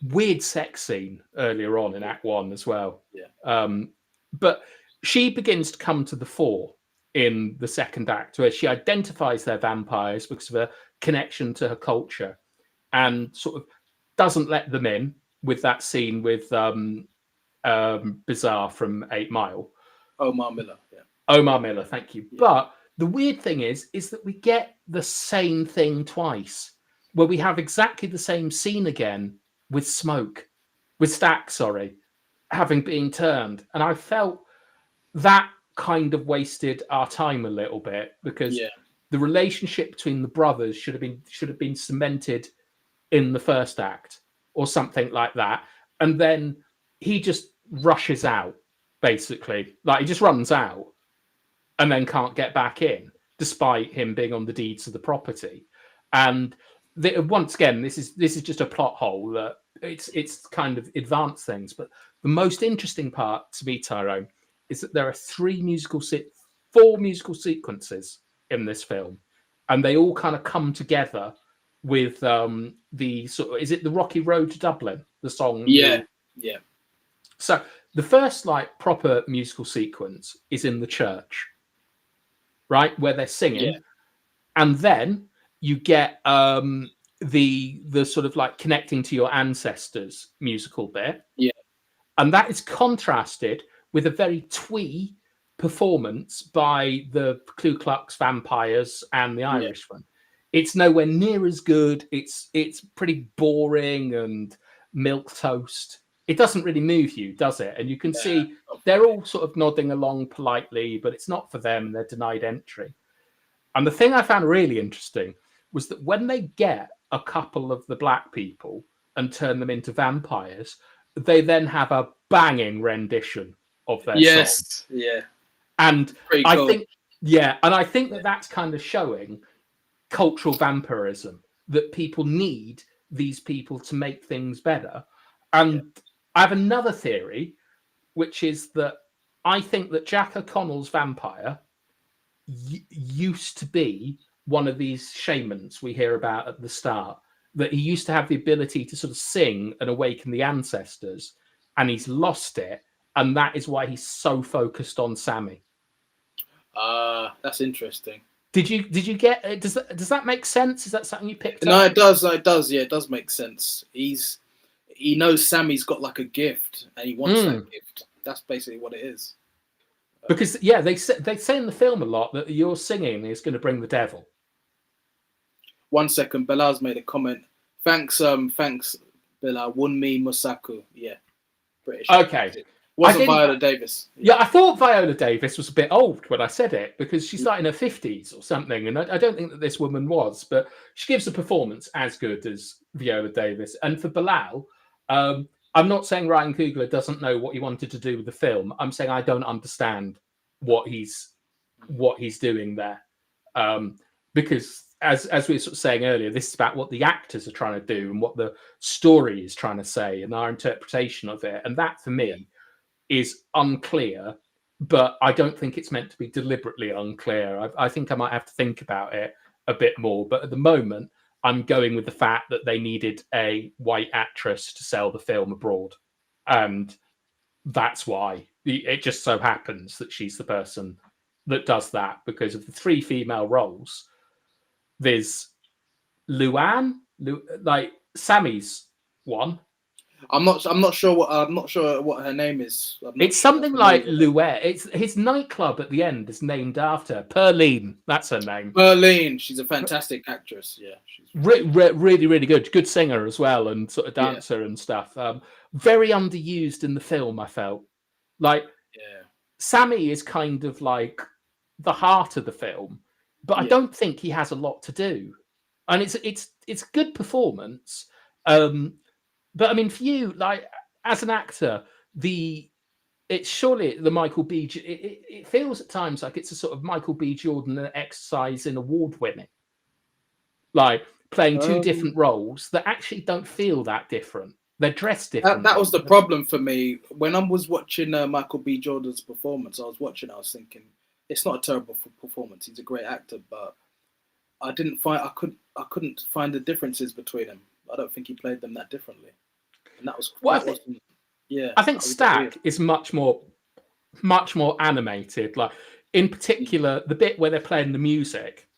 Weird sex scene earlier on in Act 1 as well. Yeah. But she begins to come to the fore in the second act, where she identifies their vampires because of a connection to her culture, and sort of doesn't let them in with that scene with Bizarre from 8 Mile. Omar Miller, yeah. Omar Miller, thank you. Yeah. But the weird thing is that we get the same thing twice, where we have exactly the same scene again with Stack, having been turned. And I felt that kind of wasted our time a little bit, because the relationship between the brothers should have been cemented in the first act or something like that. And then he just rushes out, basically. Like, he just runs out and then can't get back in, despite him being on the deeds of the property. And once again, this is just a plot hole that it's kind of advanced things. But the most interesting part to me, Tyrone, is that there are 4 musical sequences in this film, and they all kind of come together with the sort of, is it the Rocky Road to Dublin, the song? Yeah. So the first like proper musical sequence is in the church, right, where they're singing, and then you get the sort of like connecting to your ancestors musical bit, and that is contrasted with a very twee performance by the Ku Klux Vampires and the Irishman. It's nowhere near as good. It's pretty boring and milquetoast. It doesn't really move you, does it? And you can see they're all sort of nodding along politely, but it's not for them. They're denied entry. And the thing I found really interesting was that when they get a couple of the black people and turn them into vampires, they then have a banging rendition of their song. Yeah. And pretty I cool. think that that's kind of showing cultural vampirism, that people need these people to make things better. And I have another theory, which is that I think that Jack O'Connell's vampire used to be one of these shamans we hear about at the start, that he used to have the ability to sort of sing and awaken the ancestors, and he's lost it, and that is why he's so focused on Sammy. That's interesting. Did you get it? Does that make sense? Is that something you picked up? No, it does. Yeah, it does make sense. He knows Sammy's got like a gift, and he wants that gift. That's basically what it is. Because they say in the film a lot that your singing is going to bring the devil. 1 second, Bilal's made a comment. Thanks, Bilal. Wunmi Musaku. Yeah, British. Okay. Wasn't Viola Davis. Yeah, I thought Viola Davis was a bit old when I said it, because she's like in her 50s or something, and I don't think that this woman was, but she gives a performance as good as Viola Davis. And for Bilal, I'm not saying Ryan Coogler doesn't know what he wanted to do with the film. I'm saying I don't understand what he's doing there. because as we were sort of saying earlier, this is about what the actors are trying to do and what the story is trying to say and our interpretation of it. And that, for me, is unclear, but I don't think it's meant to be deliberately unclear. I think I might have to think about it a bit more. But at the moment, I'm going with the fact that they needed a white actress to sell the film abroad. And that's why it just so happens that she's the person that does that, because of the 3 female roles. There's Luann, like Sammy's one. I'm not sure what her name is. It's something like Luet. It's his nightclub at the end is named after Perline. That's her name. Perline. She's a fantastic actress. Yeah, she's really, really good singer as well, and sort of dancer and stuff. Very underused in the film, I felt. Like, Sammy is kind of like the heart of the film, but I don't think he has a lot to do. And it's good performance. But I mean, for you, like as an actor, it's surely the Michael B. It feels at times like it's a sort of Michael B. Jordan exercise in award winning, like playing 2 different roles that actually don't feel that different. They're dressed different. That was the problem for me when I was watching Michael B. Jordan's performance. I was thinking, it's not a terrible performance. He's a great actor, but I couldn't find the differences between them. I don't think he played them that differently, and that was I think Stack is much more animated. Like in particular, the bit where they're playing the music,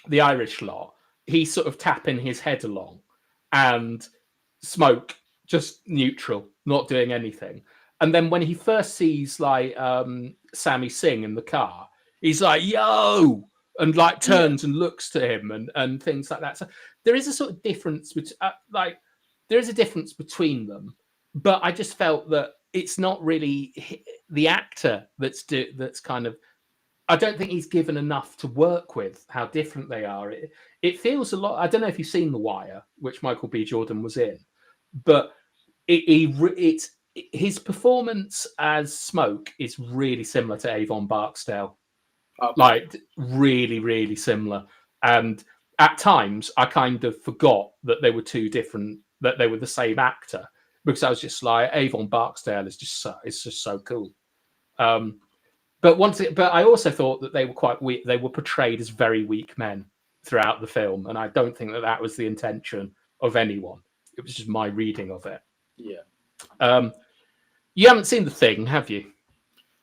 the Irish lot, he's sort of tapping his head along, and Smoke just neutral, not doing anything. And then when he first sees like Sammy sing in the car, he's like, "Yo!" and like turns and looks to him and things like that. So there is a sort of difference between them, but I just felt that it's not really the actor that's kind of. I don't think he's given enough to work with how different they are. It feels a lot. I don't know if you've seen The Wire, which Michael B. Jordan was in, but it's his performance as Smoke is really similar to Avon Barksdale. Okay. Like really, really similar. And at times I kind of forgot that they were 2 different, that they were the same actor, because I was just like, Avon Barksdale is just so cool. But I also thought that they were quite weak. They were portrayed as very weak men throughout the film, and I don't think that was the intention of anyone. It was just my reading of it. Yeah. You haven't seen The Thing, have you?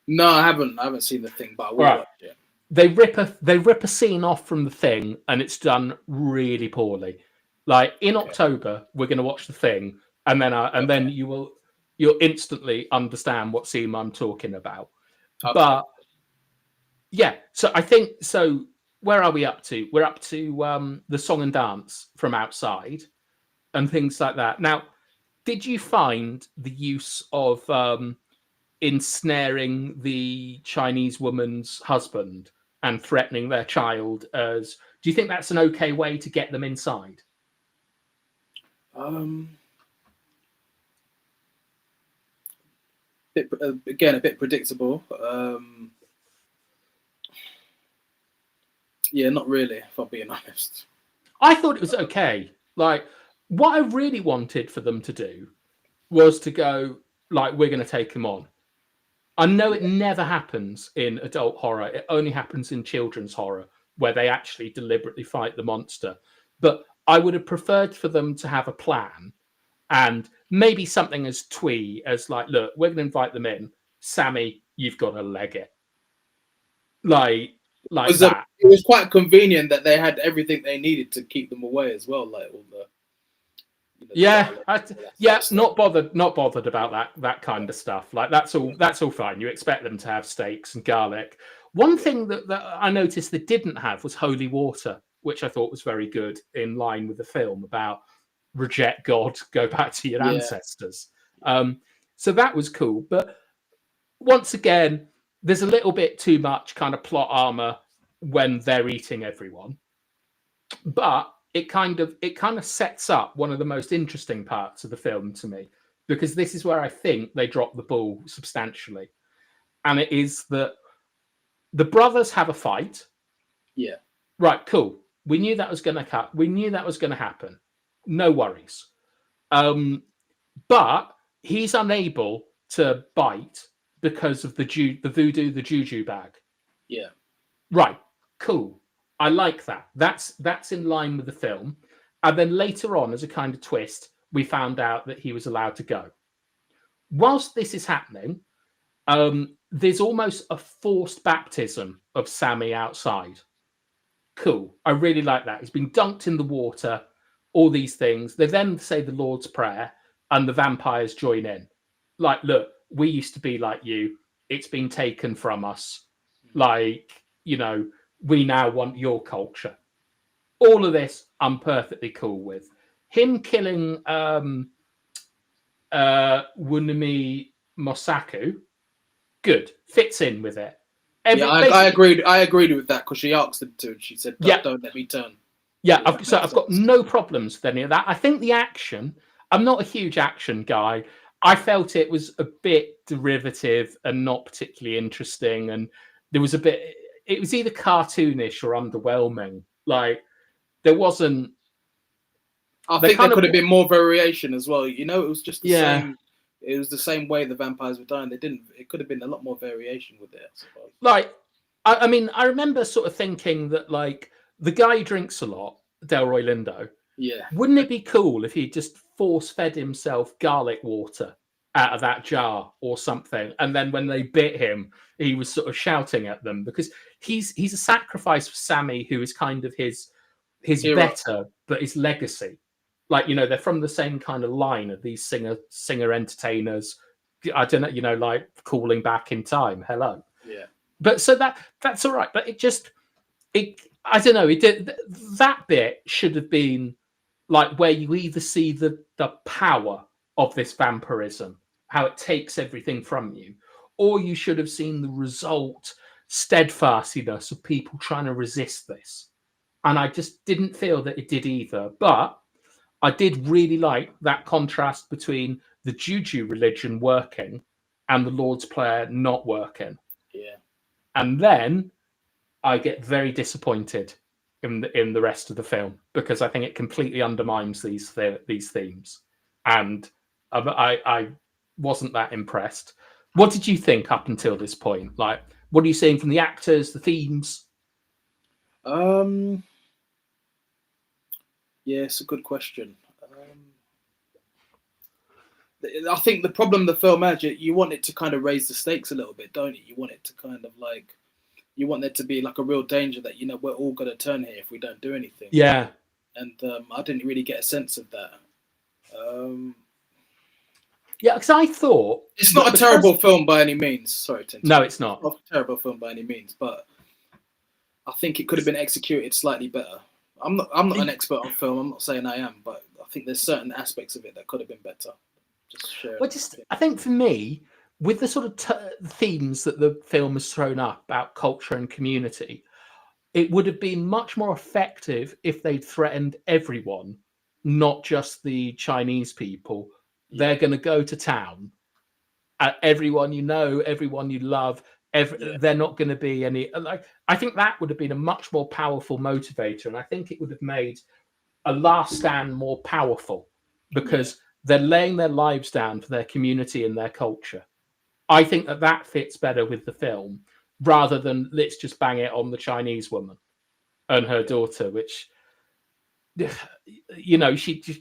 No, I haven't seen The Thing, but I will watch it. They rip a scene off from The Thing, and it's done really poorly. Like in October, we're going to watch The Thing, and then you'll instantly understand what scene I'm talking about. Okay. But yeah, so I think so. Where are we up to? We're up to the song and dance from outside and things like that. Now, did you find the use of ensnaring the Chinese woman's husband and threatening their child do you think that's an okay way to get them inside? Again, a bit predictable. Yeah, not really, if I'm being honest. I thought it was okay. Like, what I really wanted for them to do was to go, like, we're going to take him on. I know it never happens in adult horror. It only happens in children's horror, where they actually deliberately fight the monster. But I would have preferred for them to have a plan, and maybe something as twee as like, look, we're going to invite them in. Sammy, you've got to leg it. Like that. It was quite convenient that they had everything they needed to keep them away as well, like all the. Not bothered about that kind of stuff. Like that's all fine. You expect them to have steaks and garlic. One thing that I noticed they didn't have was holy water, which I thought was very good, in line with the film about reject God, go back to your ancestors. So that was cool. But once again, there's a little bit too much kind of plot armor when they're eating everyone. But it kind of sets up one of the most interesting parts of the film to me, because this is where I think they drop the ball substantially. And it is that the brothers have a fight. Yeah. Right, cool. We knew that was going to cut. We knew that was going to happen. No worries. But he's unable to bite because of the voodoo, the juju bag. Yeah. Right, cool. I like that. That's in line with the film. And then later on, as a kind of twist, we found out that he was allowed to go. Whilst this is happening, there's almost a forced baptism of Sammy outside. Cool. I really like that. He's been dunked in the water, all these things. They then say the Lord's Prayer, and the vampires join in. Like, look, we used to be like you. It's been taken from us. Like, we now want your culture. All of this, I'm perfectly cool with. Him killing Wunimi Mosaku, good. Fits in with it. I agreed. I agreed with that because she asked him to, and she said, "Don't let me turn." Yeah, I've got no problems with any of that. I think the action. I'm not a huge action guy. I felt it was a bit derivative and not particularly interesting, and there was a bit. It was either cartoonish or underwhelming. Like there wasn't. I think there could have been more variation as well. It was just the same. It was the same way the vampires were dying. They didn't. It could have been a lot more variation with it, I suppose. Like, I mean, I remember sort of thinking that, like, the guy who drinks a lot, Delroy Lindo. Yeah. Wouldn't it be cool if he just force-fed himself garlic water out of that jar or something, and then when they bit him, he was sort of shouting at them because he's a sacrifice for Sammy, who is kind of his better, but his legacy. Like, they're from the same kind of line of these singer entertainers. I don't know, like Calling Back in Time. Hello. Yeah. But so that's all right. But I don't know. That bit should have been like where you either see the power of this vampirism, how it takes everything from you, or you should have seen the result, steadfastness of people trying to resist this. And I just didn't feel that it did either. But I did really like that contrast between the Juju religion working and the Lord's Prayer not working. Yeah. And then I get very disappointed in the rest of the film because I think it completely undermines these themes. And I wasn't that impressed. What did you think up until this point? Like, what are you seeing from the actors, the themes? Yeah, it's a good question. I think the problem the film has, you want it to kind of raise the stakes a little bit, don't you? You want it to kind of like, you want there to be like a real danger that, we're all going to turn here if we don't do anything. Yeah. And I didn't really get a sense of that. Yeah, because I thought... It's not a terrible film by any means. Sorry, Tim. No, it's not. It's not a terrible film by any means, but I think it could have been executed slightly better. I'm not an expert on film. I'm not saying I am, but I think there's certain aspects of it that could have been better. I think for me, with the sort of themes that the film has thrown up about culture and community, it would have been much more effective if they'd threatened everyone, not just the Chinese people. Yeah. They're going to go to town. Everyone you know, everyone you love, they're not going to be any... I think that would have been a much more powerful motivator, and I think it would have made A Last Stand more powerful because they're laying their lives down for their community and their culture. I think that fits better with the film rather than let's just bang it on the Chinese woman and her daughter, which,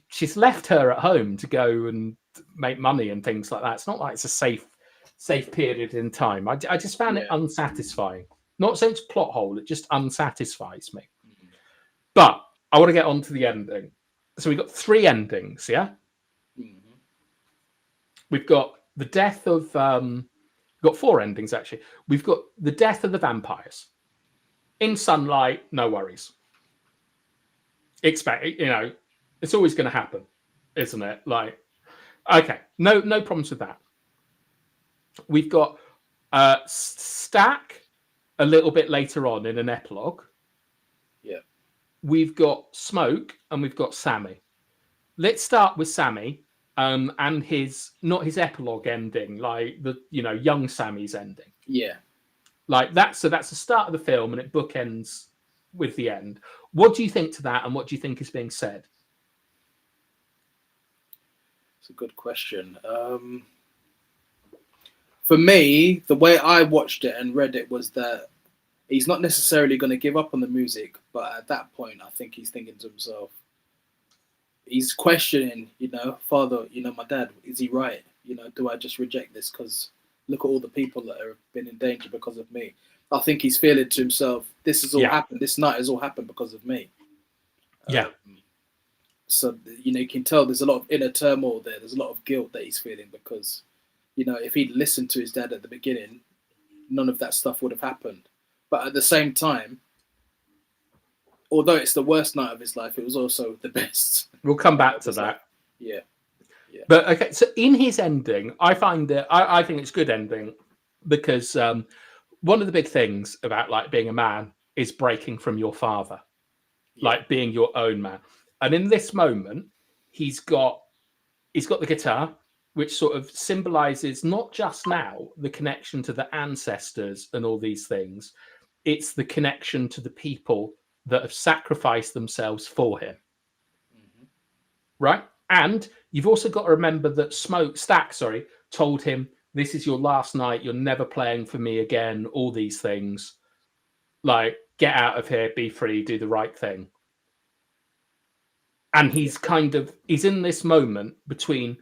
she's left her at home to go and make money and things like that. It's not like it's a safe period in time. I just found it unsatisfying. Not saying it's a plot hole, it just unsatisfies me. Mm-hmm. But I want to get on to the ending. So we've got 3 endings, yeah? Mm-hmm. We've got the death of... we've got 4 endings, actually. We've got the death of the vampires. In sunlight, no worries. Expect, it's always going to happen, isn't it? Like, okay, no problems with that. We've got Stack a little bit later on in an epilogue. Yeah. We've got Smoke and we've got Sammy. Let's start with Sammy and his epilogue ending, like the young Sammy's ending. Yeah. Like that's the start of the film and it bookends with the end. What do you think to that, and what do you think is being said? It's a good question. For me, the way I watched it and read it was that he's not necessarily going to give up on the music, but at that point, I think he's thinking to himself, he's questioning, Father, my dad, is he right? Do I just reject this because look at all the people that have been in danger because of me? I think he's feeling to himself, this has all happened. This night has all happened because of me. Yeah. So, you can tell there's a lot of inner turmoil there. There's a lot of guilt that he's feeling because, if he'd listened to his dad at the beginning, none of that stuff would have happened. But at the same time, although it's the worst night of his life, it was also the best. We'll come back to that. Yeah. But okay, so in his ending, I find that I think it's a good ending because one of the big things about like being a man is breaking from your father, like being your own man. And in this moment, he's got the guitar, which sort of symbolizes not just now the connection to the ancestors and all these things. It's the connection to the people that have sacrificed themselves for him. Mm-hmm. Right? And you've also got to remember that Stack told him, this is your last night. You're never playing for me again. All these things. Like, get out of here, be free, do the right thing. And he's in this moment between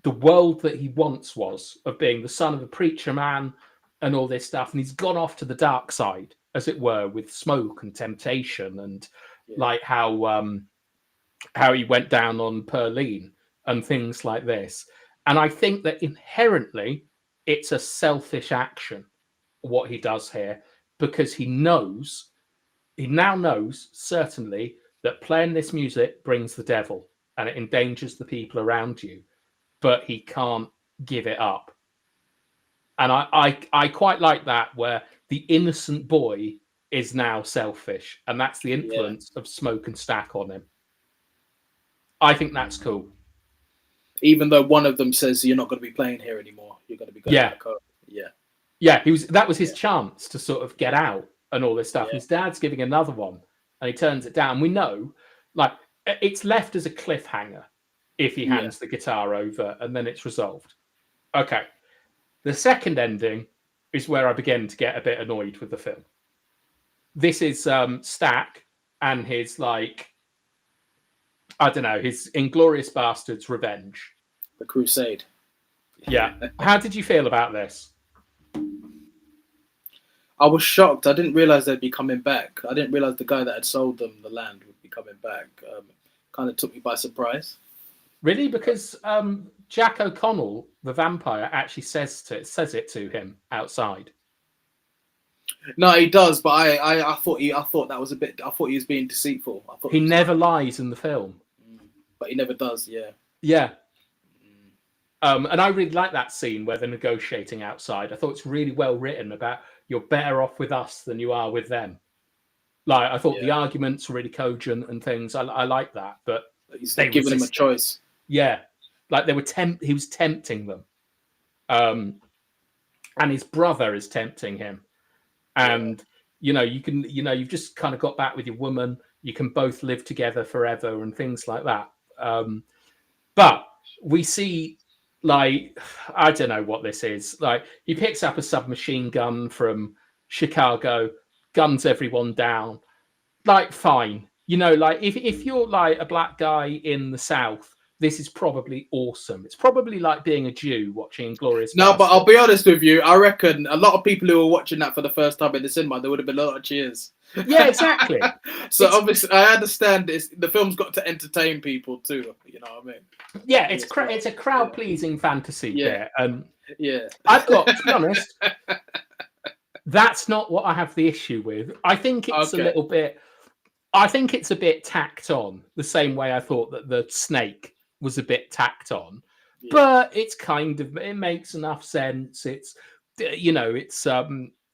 the world that he once was of being the son of a preacher man and all this stuff. And he's gone off to the dark side, as it were, with smoke and temptation and like how he went down on Perline and things like this. And I think that inherently it's a selfish action, what he does here, because he now knows certainly that playing this music brings the devil and it endangers the people around you, but he can't give it up. And I quite like that, where the innocent boy is now selfish, and that's the influence of Smoke and Stack on him. I think that's cool. Even though one of them says you're not going to be playing here anymore, you're going to be going back home. Yeah, that was his chance to sort of get out and all this stuff. Yeah. His dad's giving another one, and he turns it down. We know, like, it's left as a cliffhanger if he hands the guitar over, and then it's resolved. Okay. The second ending is where I begin to get a bit annoyed with the film. This is Stack and his, like, I don't know, his Inglourious Bastards revenge. The crusade. Yeah. How did you feel about this? I was shocked. I didn't realize they'd be coming back. I didn't realize the guy that had sold them the land would be coming back. Kind of took me by surprise. Really? Because Jack O'Connell, the vampire, actually says it to him outside. No, he does, but I thought that was a bit. I thought he was being deceitful. I thought he never lies in the film, but he never does. Yeah. Yeah. And I really like that scene where they're negotiating outside. I thought it's really well written about you're better off with us than you are with them. Like, I thought the arguments were really cogent and things. I like that, but he's giving him a choice. Yeah, like they were he was tempting them, and his brother is tempting him, and you've just kind of got back with your woman. You can both live together forever and things like that. But we see, like, I don't know what this is. Like, he picks up a submachine gun from Chicago, guns everyone down. Like, fine. Like, if you're like a black guy in the South, this is probably awesome. It's probably like being a Jew watching Inglourious Basterds. No, but I'll be honest with you. I reckon a lot of people who were watching that for the first time in the cinema, there would have been a lot of cheers. Yeah, exactly. Obviously, I understand the film's got to entertain people too. You know what I mean? Yeah, it's a crowd pleasing fantasy bit, and yeah, I've got to be honest. That's not what I have the issue with. I think it's a little bit. I think it's a bit tacked on, the same way I thought that the snake was a bit tacked on, but it's it makes enough sense. It's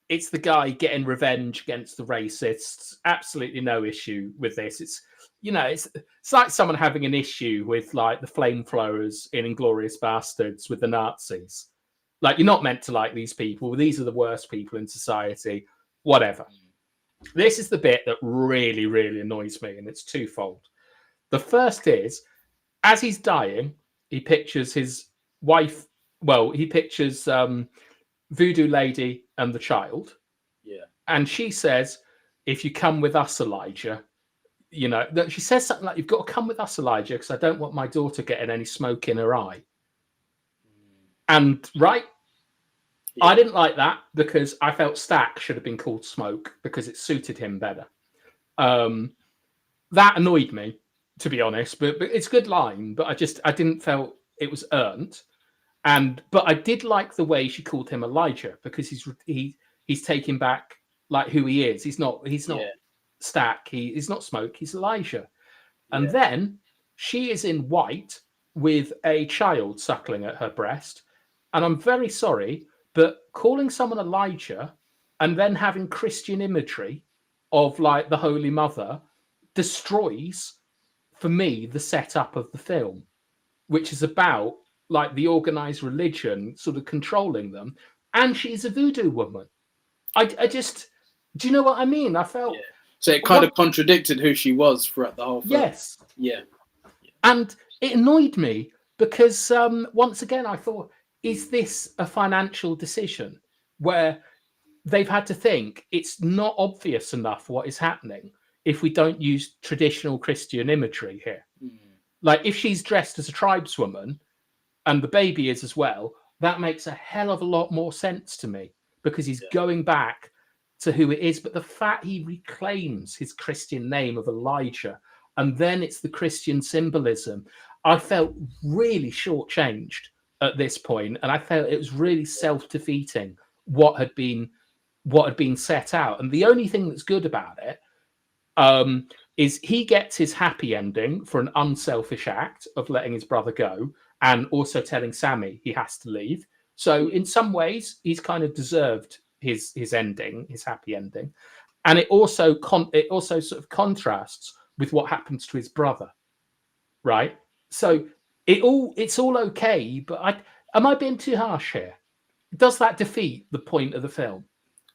it's the guy getting revenge against the racists. Absolutely no issue with this. It's it's like someone having an issue with like the flamethrowers in Inglourious Bastards with the Nazis. Like, you're not meant to like these people. These are the worst people in society. Whatever. This is the bit that really, really annoys me, and it's twofold. The first is, as he's dying, he pictures his wife. Well, he pictures Voodoo Lady and the child. Yeah. And she says, if you come with us, Elijah, you know, that she says something like, you've got to come with us, Elijah, because I don't want my daughter getting any smoke in her eye. And right, I didn't like that because I felt Stack should have been called Smoke because it suited him better. That annoyed me, to be honest, but it's a good line, but I didn't felt it was earned. But I did like the way she called him Elijah because he's taking back like who he is. He's not Stack. He's not Smoke. He's Elijah. And then she is in white with a child suckling at her breast. And I'm very sorry, but calling someone Elijah and then having Christian imagery of like the Holy Mother destroys, for me, the setup of the film, which is about like the organized religion sort of controlling them. And she's a voodoo woman. I just, do you know what I mean? I felt... So it kind of contradicted who she was throughout the whole film. Yes. Yeah. And it annoyed me because once again, I thought, is this a financial decision where they've had to think it's not obvious enough what is happening if we don't use traditional Christian imagery here? Like if she's dressed as a tribeswoman and the baby is as well, that makes a hell of a lot more sense to me because he's going back to who it is. But the fact he reclaims his Christian name of Elijah and then it's the Christian symbolism, I felt really shortchanged at this point, and I felt it was really self-defeating what had been set out. And the only thing that's good about it is he gets his happy ending for an unselfish act of letting his brother go and also telling Sammy he has to leave. So in some ways, he's kind of deserved his ending, his happy ending. And it also sort of contrasts with what happens to his brother, right? So it's all okay, but am I being too harsh here? Does that defeat the point of the film?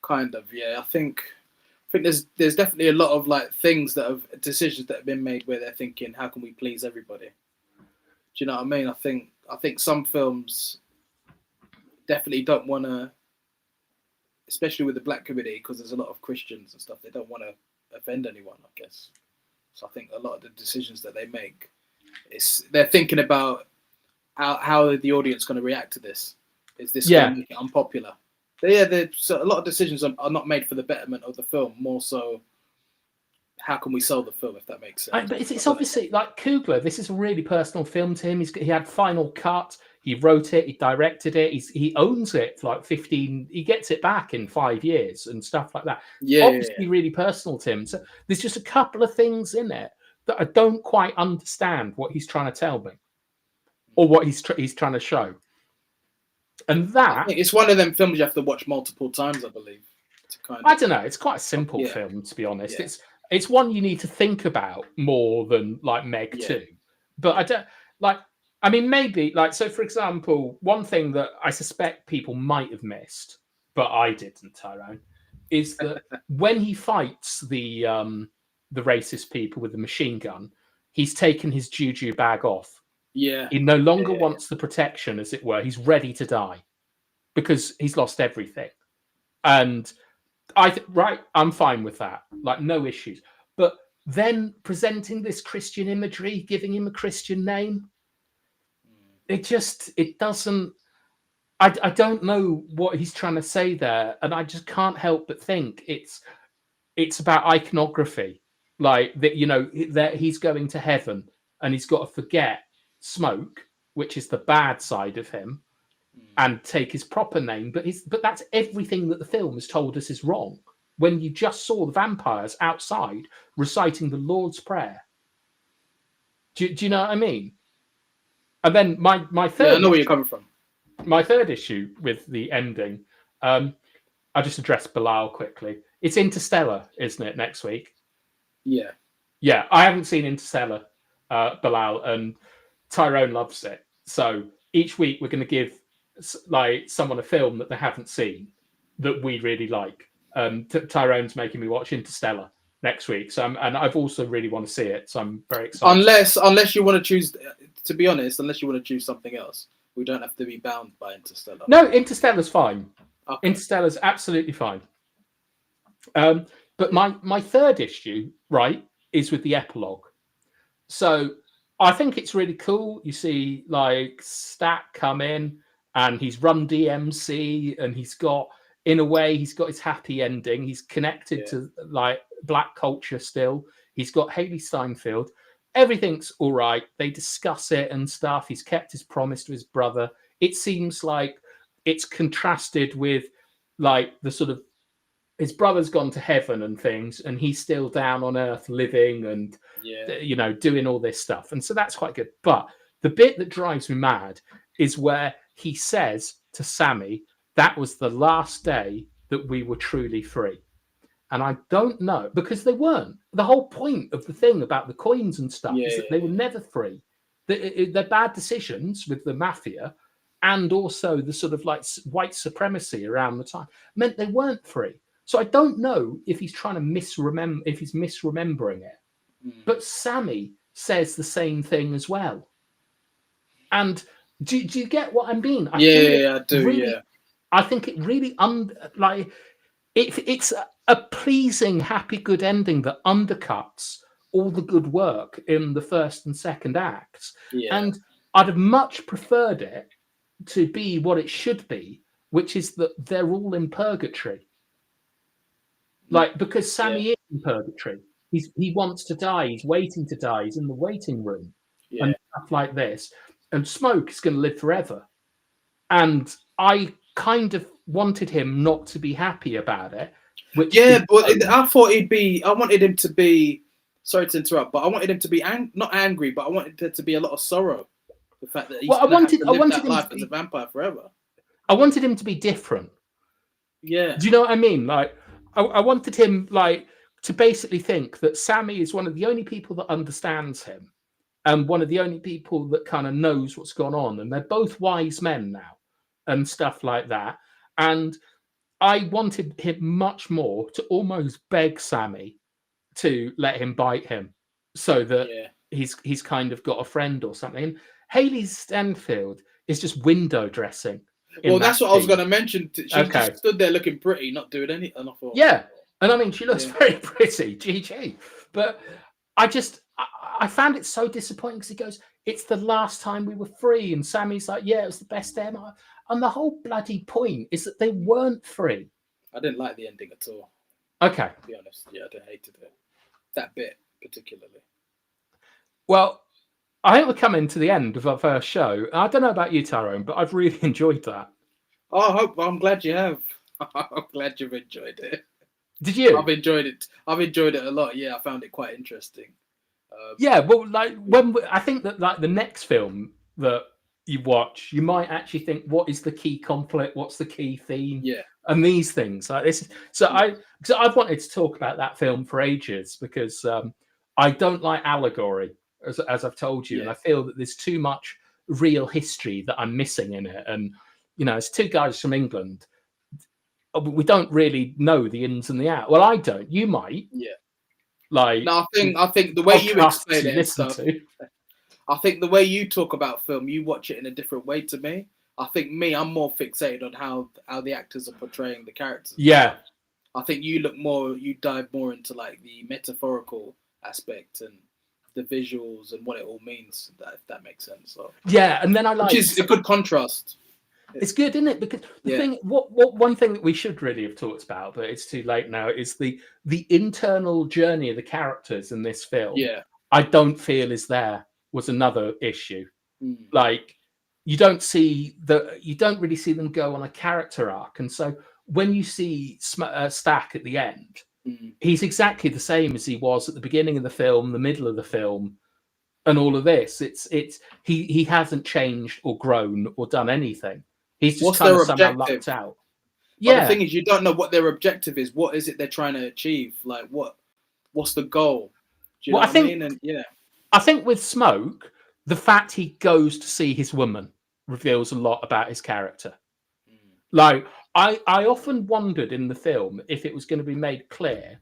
Kind of, yeah. I think there's definitely a lot of like decisions that have been made where they're thinking, how can we please everybody? Do you know what I mean? I think some films definitely don't want to, especially with the black community, because there's a lot of Christians and stuff. They don't want to offend anyone, I guess. So I think a lot of the decisions that they make, they're thinking about how the audience going to react to this. Is this going to make it unpopular? So a lot of decisions are not made for the betterment of the film, more so how can we sell the film, if that makes sense. But it's obviously like Coogler. This is a really personal film to him. He had final cut. He wrote it. He directed it. He owns it for like 15. He gets it back in 5 years and stuff like that. Obviously, really personal to him. So there's just a couple of things in it that I don't quite understand what he's trying to tell me, or what he's trying to show. And that it's one of them films you have to watch multiple times, I believe. I don't know. It's quite a simple film, to be honest. Yeah. It's one you need to think about more than like Meg 2. But I don't like. I mean, maybe like so. For example, one thing that I suspect people might have missed, but I didn't, Tyrone, is that when he fights the racist people with the machine gun, he's taken his juju bag off. Yeah, he no longer wants the protection, as it were. He's ready to die because he's lost everything, and I'm fine with that. Like, no issues. But then presenting this Christian imagery, giving him a Christian name, it doesn't. I don't know what he's trying to say there, and I just can't help but think it's about iconography, like that. You know, that he's going to heaven and he's got to forget Smoke, which is the bad side of him, and take his proper name. But that's everything that the film has told us is wrong. When you just saw the vampires outside reciting the Lord's Prayer. Do you know what I mean? And then my third... I know where you're coming from. My third issue with the ending, I'll just address Bilal quickly. It's Interstellar, isn't it, next week? Yeah. Yeah, I haven't seen Interstellar, Bilal, and Tyrone loves it. So each week we're going to give like someone a film that they haven't seen that we really like. Tyrone's making me watch Interstellar next week, so and I've also really want to see it, so I'm very excited. Unless you want to choose, to be honest, unless you want to choose something else, we don't have to be bound by Interstellar. No, Interstellar's fine. Okay. Interstellar's absolutely fine. But my third issue, right, is with the epilogue. So I think it's really cool. You see, like, Stack come in and he's run DMC, and he's got, in a way, he's got his happy ending. He's connected to like black culture still. He's got Haley Steinfeld. Everything's all right. They discuss it and stuff. He's kept his promise to his brother. It seems like it's contrasted with like the sort of, his brother's gone to heaven and things, and he's still down on earth living and, you know, doing all this stuff. And so that's quite good. But the bit that drives me mad is where he says to Sammy, that was the last day that we were truly free. And I don't know, because they weren't. The whole point of the thing about the coins and stuff is that they were never free. They're bad decisions with the mafia, and also the sort of like white supremacy around the time meant they weren't free. So I don't know if he's trying to if he's misremembering it. But Sammy says the same thing as well. And do you get what I mean? I do. Really, I think it really it's a pleasing, happy, good ending that undercuts all the good work in the first and second acts. And I'd have much preferred it to be what it should be, which is that they're all in purgatory. Like, because Sammy is in purgatory. He wants to die. He's waiting to die. He's in the waiting room and stuff like this. And Smoke is going to live forever. And I kind of wanted him not to be happy about it. I thought I wanted him to be, sorry to interrupt, but I wanted him to be not angry, but I wanted there to be a lot of sorrow. The fact that he's going to have to live that life as a vampire forever. I wanted him to be different. Yeah. Do you know what I mean? Like, I wanted him like to basically think that Sammy is one of the only people that understands him, and one of the only people that kind of knows what's gone on. And they're both wise men now and stuff like that. And I wanted him much more to almost beg Sammy to let him bite him so that he's kind of got a friend or something. Haley Stanfield is just window dressing. Well, that's what I was going to mention. She just stood there looking pretty, not doing anything. And I thought, and I mean, she looks very pretty, GG. But I found it so disappointing because he goes, it's the last time we were free. And Sammy's like, it was the best day. And the whole bloody point is that they weren't free. I didn't like the ending at all. Okay. To be honest, I hated it. That bit particularly. Well, I think we're coming to the end of our first show. I don't know about you, Tyrone, but I've really enjoyed that. Oh, I'm glad you have. I'm glad you've enjoyed it. Did you? I've enjoyed it. I've enjoyed it a lot. Yeah, I found it quite interesting. Well, like I think that like the next film that you watch, you might actually think, what is the key conflict? What's the key theme? Yeah. And these things like this. So I've wanted to talk about that film for ages because I don't like allegory, as I've told you, and I feel that there's too much real history that I'm missing in it. And you know, as two guys from England, we don't really know the ins and the outs. Well, I don't. You might. Yeah. Like, no, I think the way you explain it, I think the way you talk about film, you watch it in a different way to me. I think I'm more fixated on how the actors are portraying the characters. Yeah. I think you dive more into like the metaphorical aspect and the visuals and what it all means. If that makes sense. So. Yeah, and then I like, which is a good contrast. It's good, isn't it? Because the thing, one thing that we should really have talked about, but it's too late now, is the internal journey of the characters in this film. Yeah, I don't feel was another issue. Like you don't really see them go on a character arc, and so when you see Stack at the end, he's exactly the same as he was at the beginning of the film, the middle of the film, and all of this. He hasn't changed or grown or done anything. He's just kind of somehow lucked out. But the thing is, you don't know what their objective is. What is it they're trying to achieve? Like, what's the goal? Do you know what I mean? And I think with Smoke, the fact he goes to see his woman reveals a lot about his character. Like, I often wondered in the film if it was going to be made clear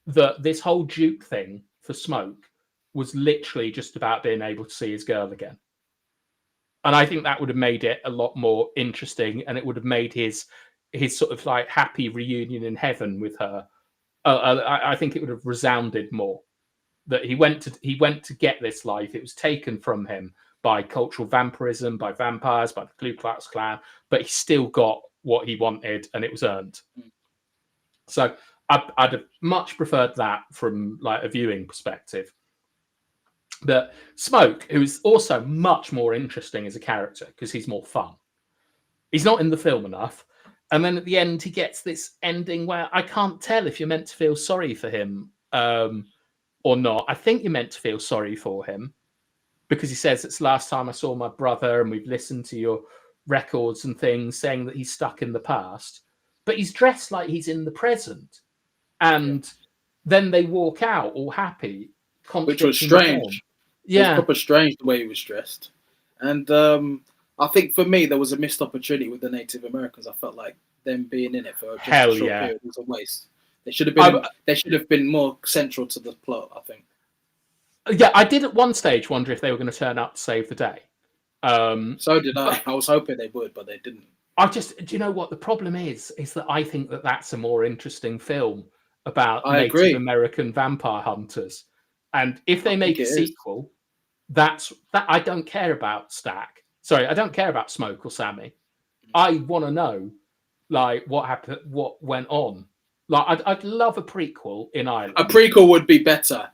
that this whole Duke thing for Smoke was literally just about being able to see his girl again. And I think that would have made it a lot more interesting, and it would have made his sort of like happy reunion in heaven with her. I think it would have resounded more that he went to get this life. It was taken from him by cultural vampirism, by vampires, by the Ku Klux Klan, but he still got what he wanted, and it was earned. So I'd have much preferred that from like a viewing perspective. But Smoke, who is also much more interesting as a character because he's more fun. He's not in the film enough. And then at the end, he gets this ending where I can't tell if you're meant to feel sorry for him or not. I think you're meant to feel sorry for him because he says, it's the last time I saw my brother and we've listened to your records and things, saying that he's stuck in the past. But he's dressed like he's in the present. And then they walk out all happy. Which was strange. Yeah. It was proper strange the way he was dressed. And I think for me, there was a missed opportunity with the Native Americans. I felt like them being in it for just a short period was a waste. They should have been. They should have been more central to the plot, I think. Yeah, I did at one stage wonder if they were going to turn up to save the day. So did I. I was hoping they would, but they didn't. Do you know what the problem is? Is that I think that that's a more interesting film about Native American vampire hunters. And if they make a sequel, that I don't care about Stack. Sorry, I don't care about Smoke or Sammy. I want to know, like, what happened, what went on. Like, I'd love a prequel in Ireland. A prequel would be better.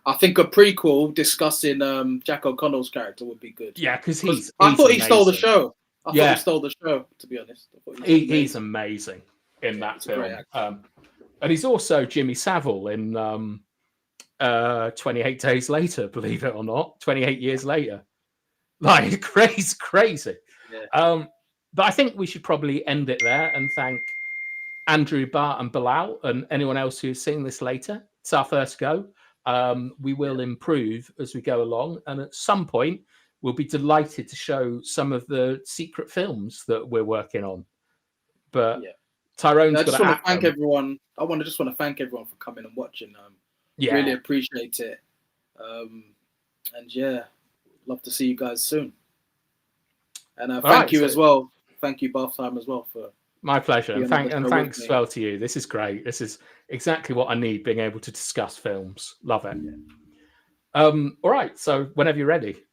I think a prequel discussing Jack O'Connell's character would be good. Yeah, because I thought he stole the show. I thought he stole the show, to be honest. He's amazing in that film. And he's also Jimmy Savile in 28 Days Later, believe it or not, 28 years later. Like, crazy. Yeah. But I think we should probably end it there and thank Andrew, Bart and Bilal and anyone else who's seen this later. It's our first go. We will improve as we go along. And at some point, we'll be delighted to show some of the secret films that we're working on. But Tyrone's got to want to thank everyone. I just want to thank everyone for coming and watching. Really appreciate it. And love to see you guys soon. And thank you as well. Thank you, Bathtime, as well for. My pleasure. And thanks as well to you. This is great. This is exactly what I need, being able to discuss films. Love it. Yeah. All right. So whenever you're ready.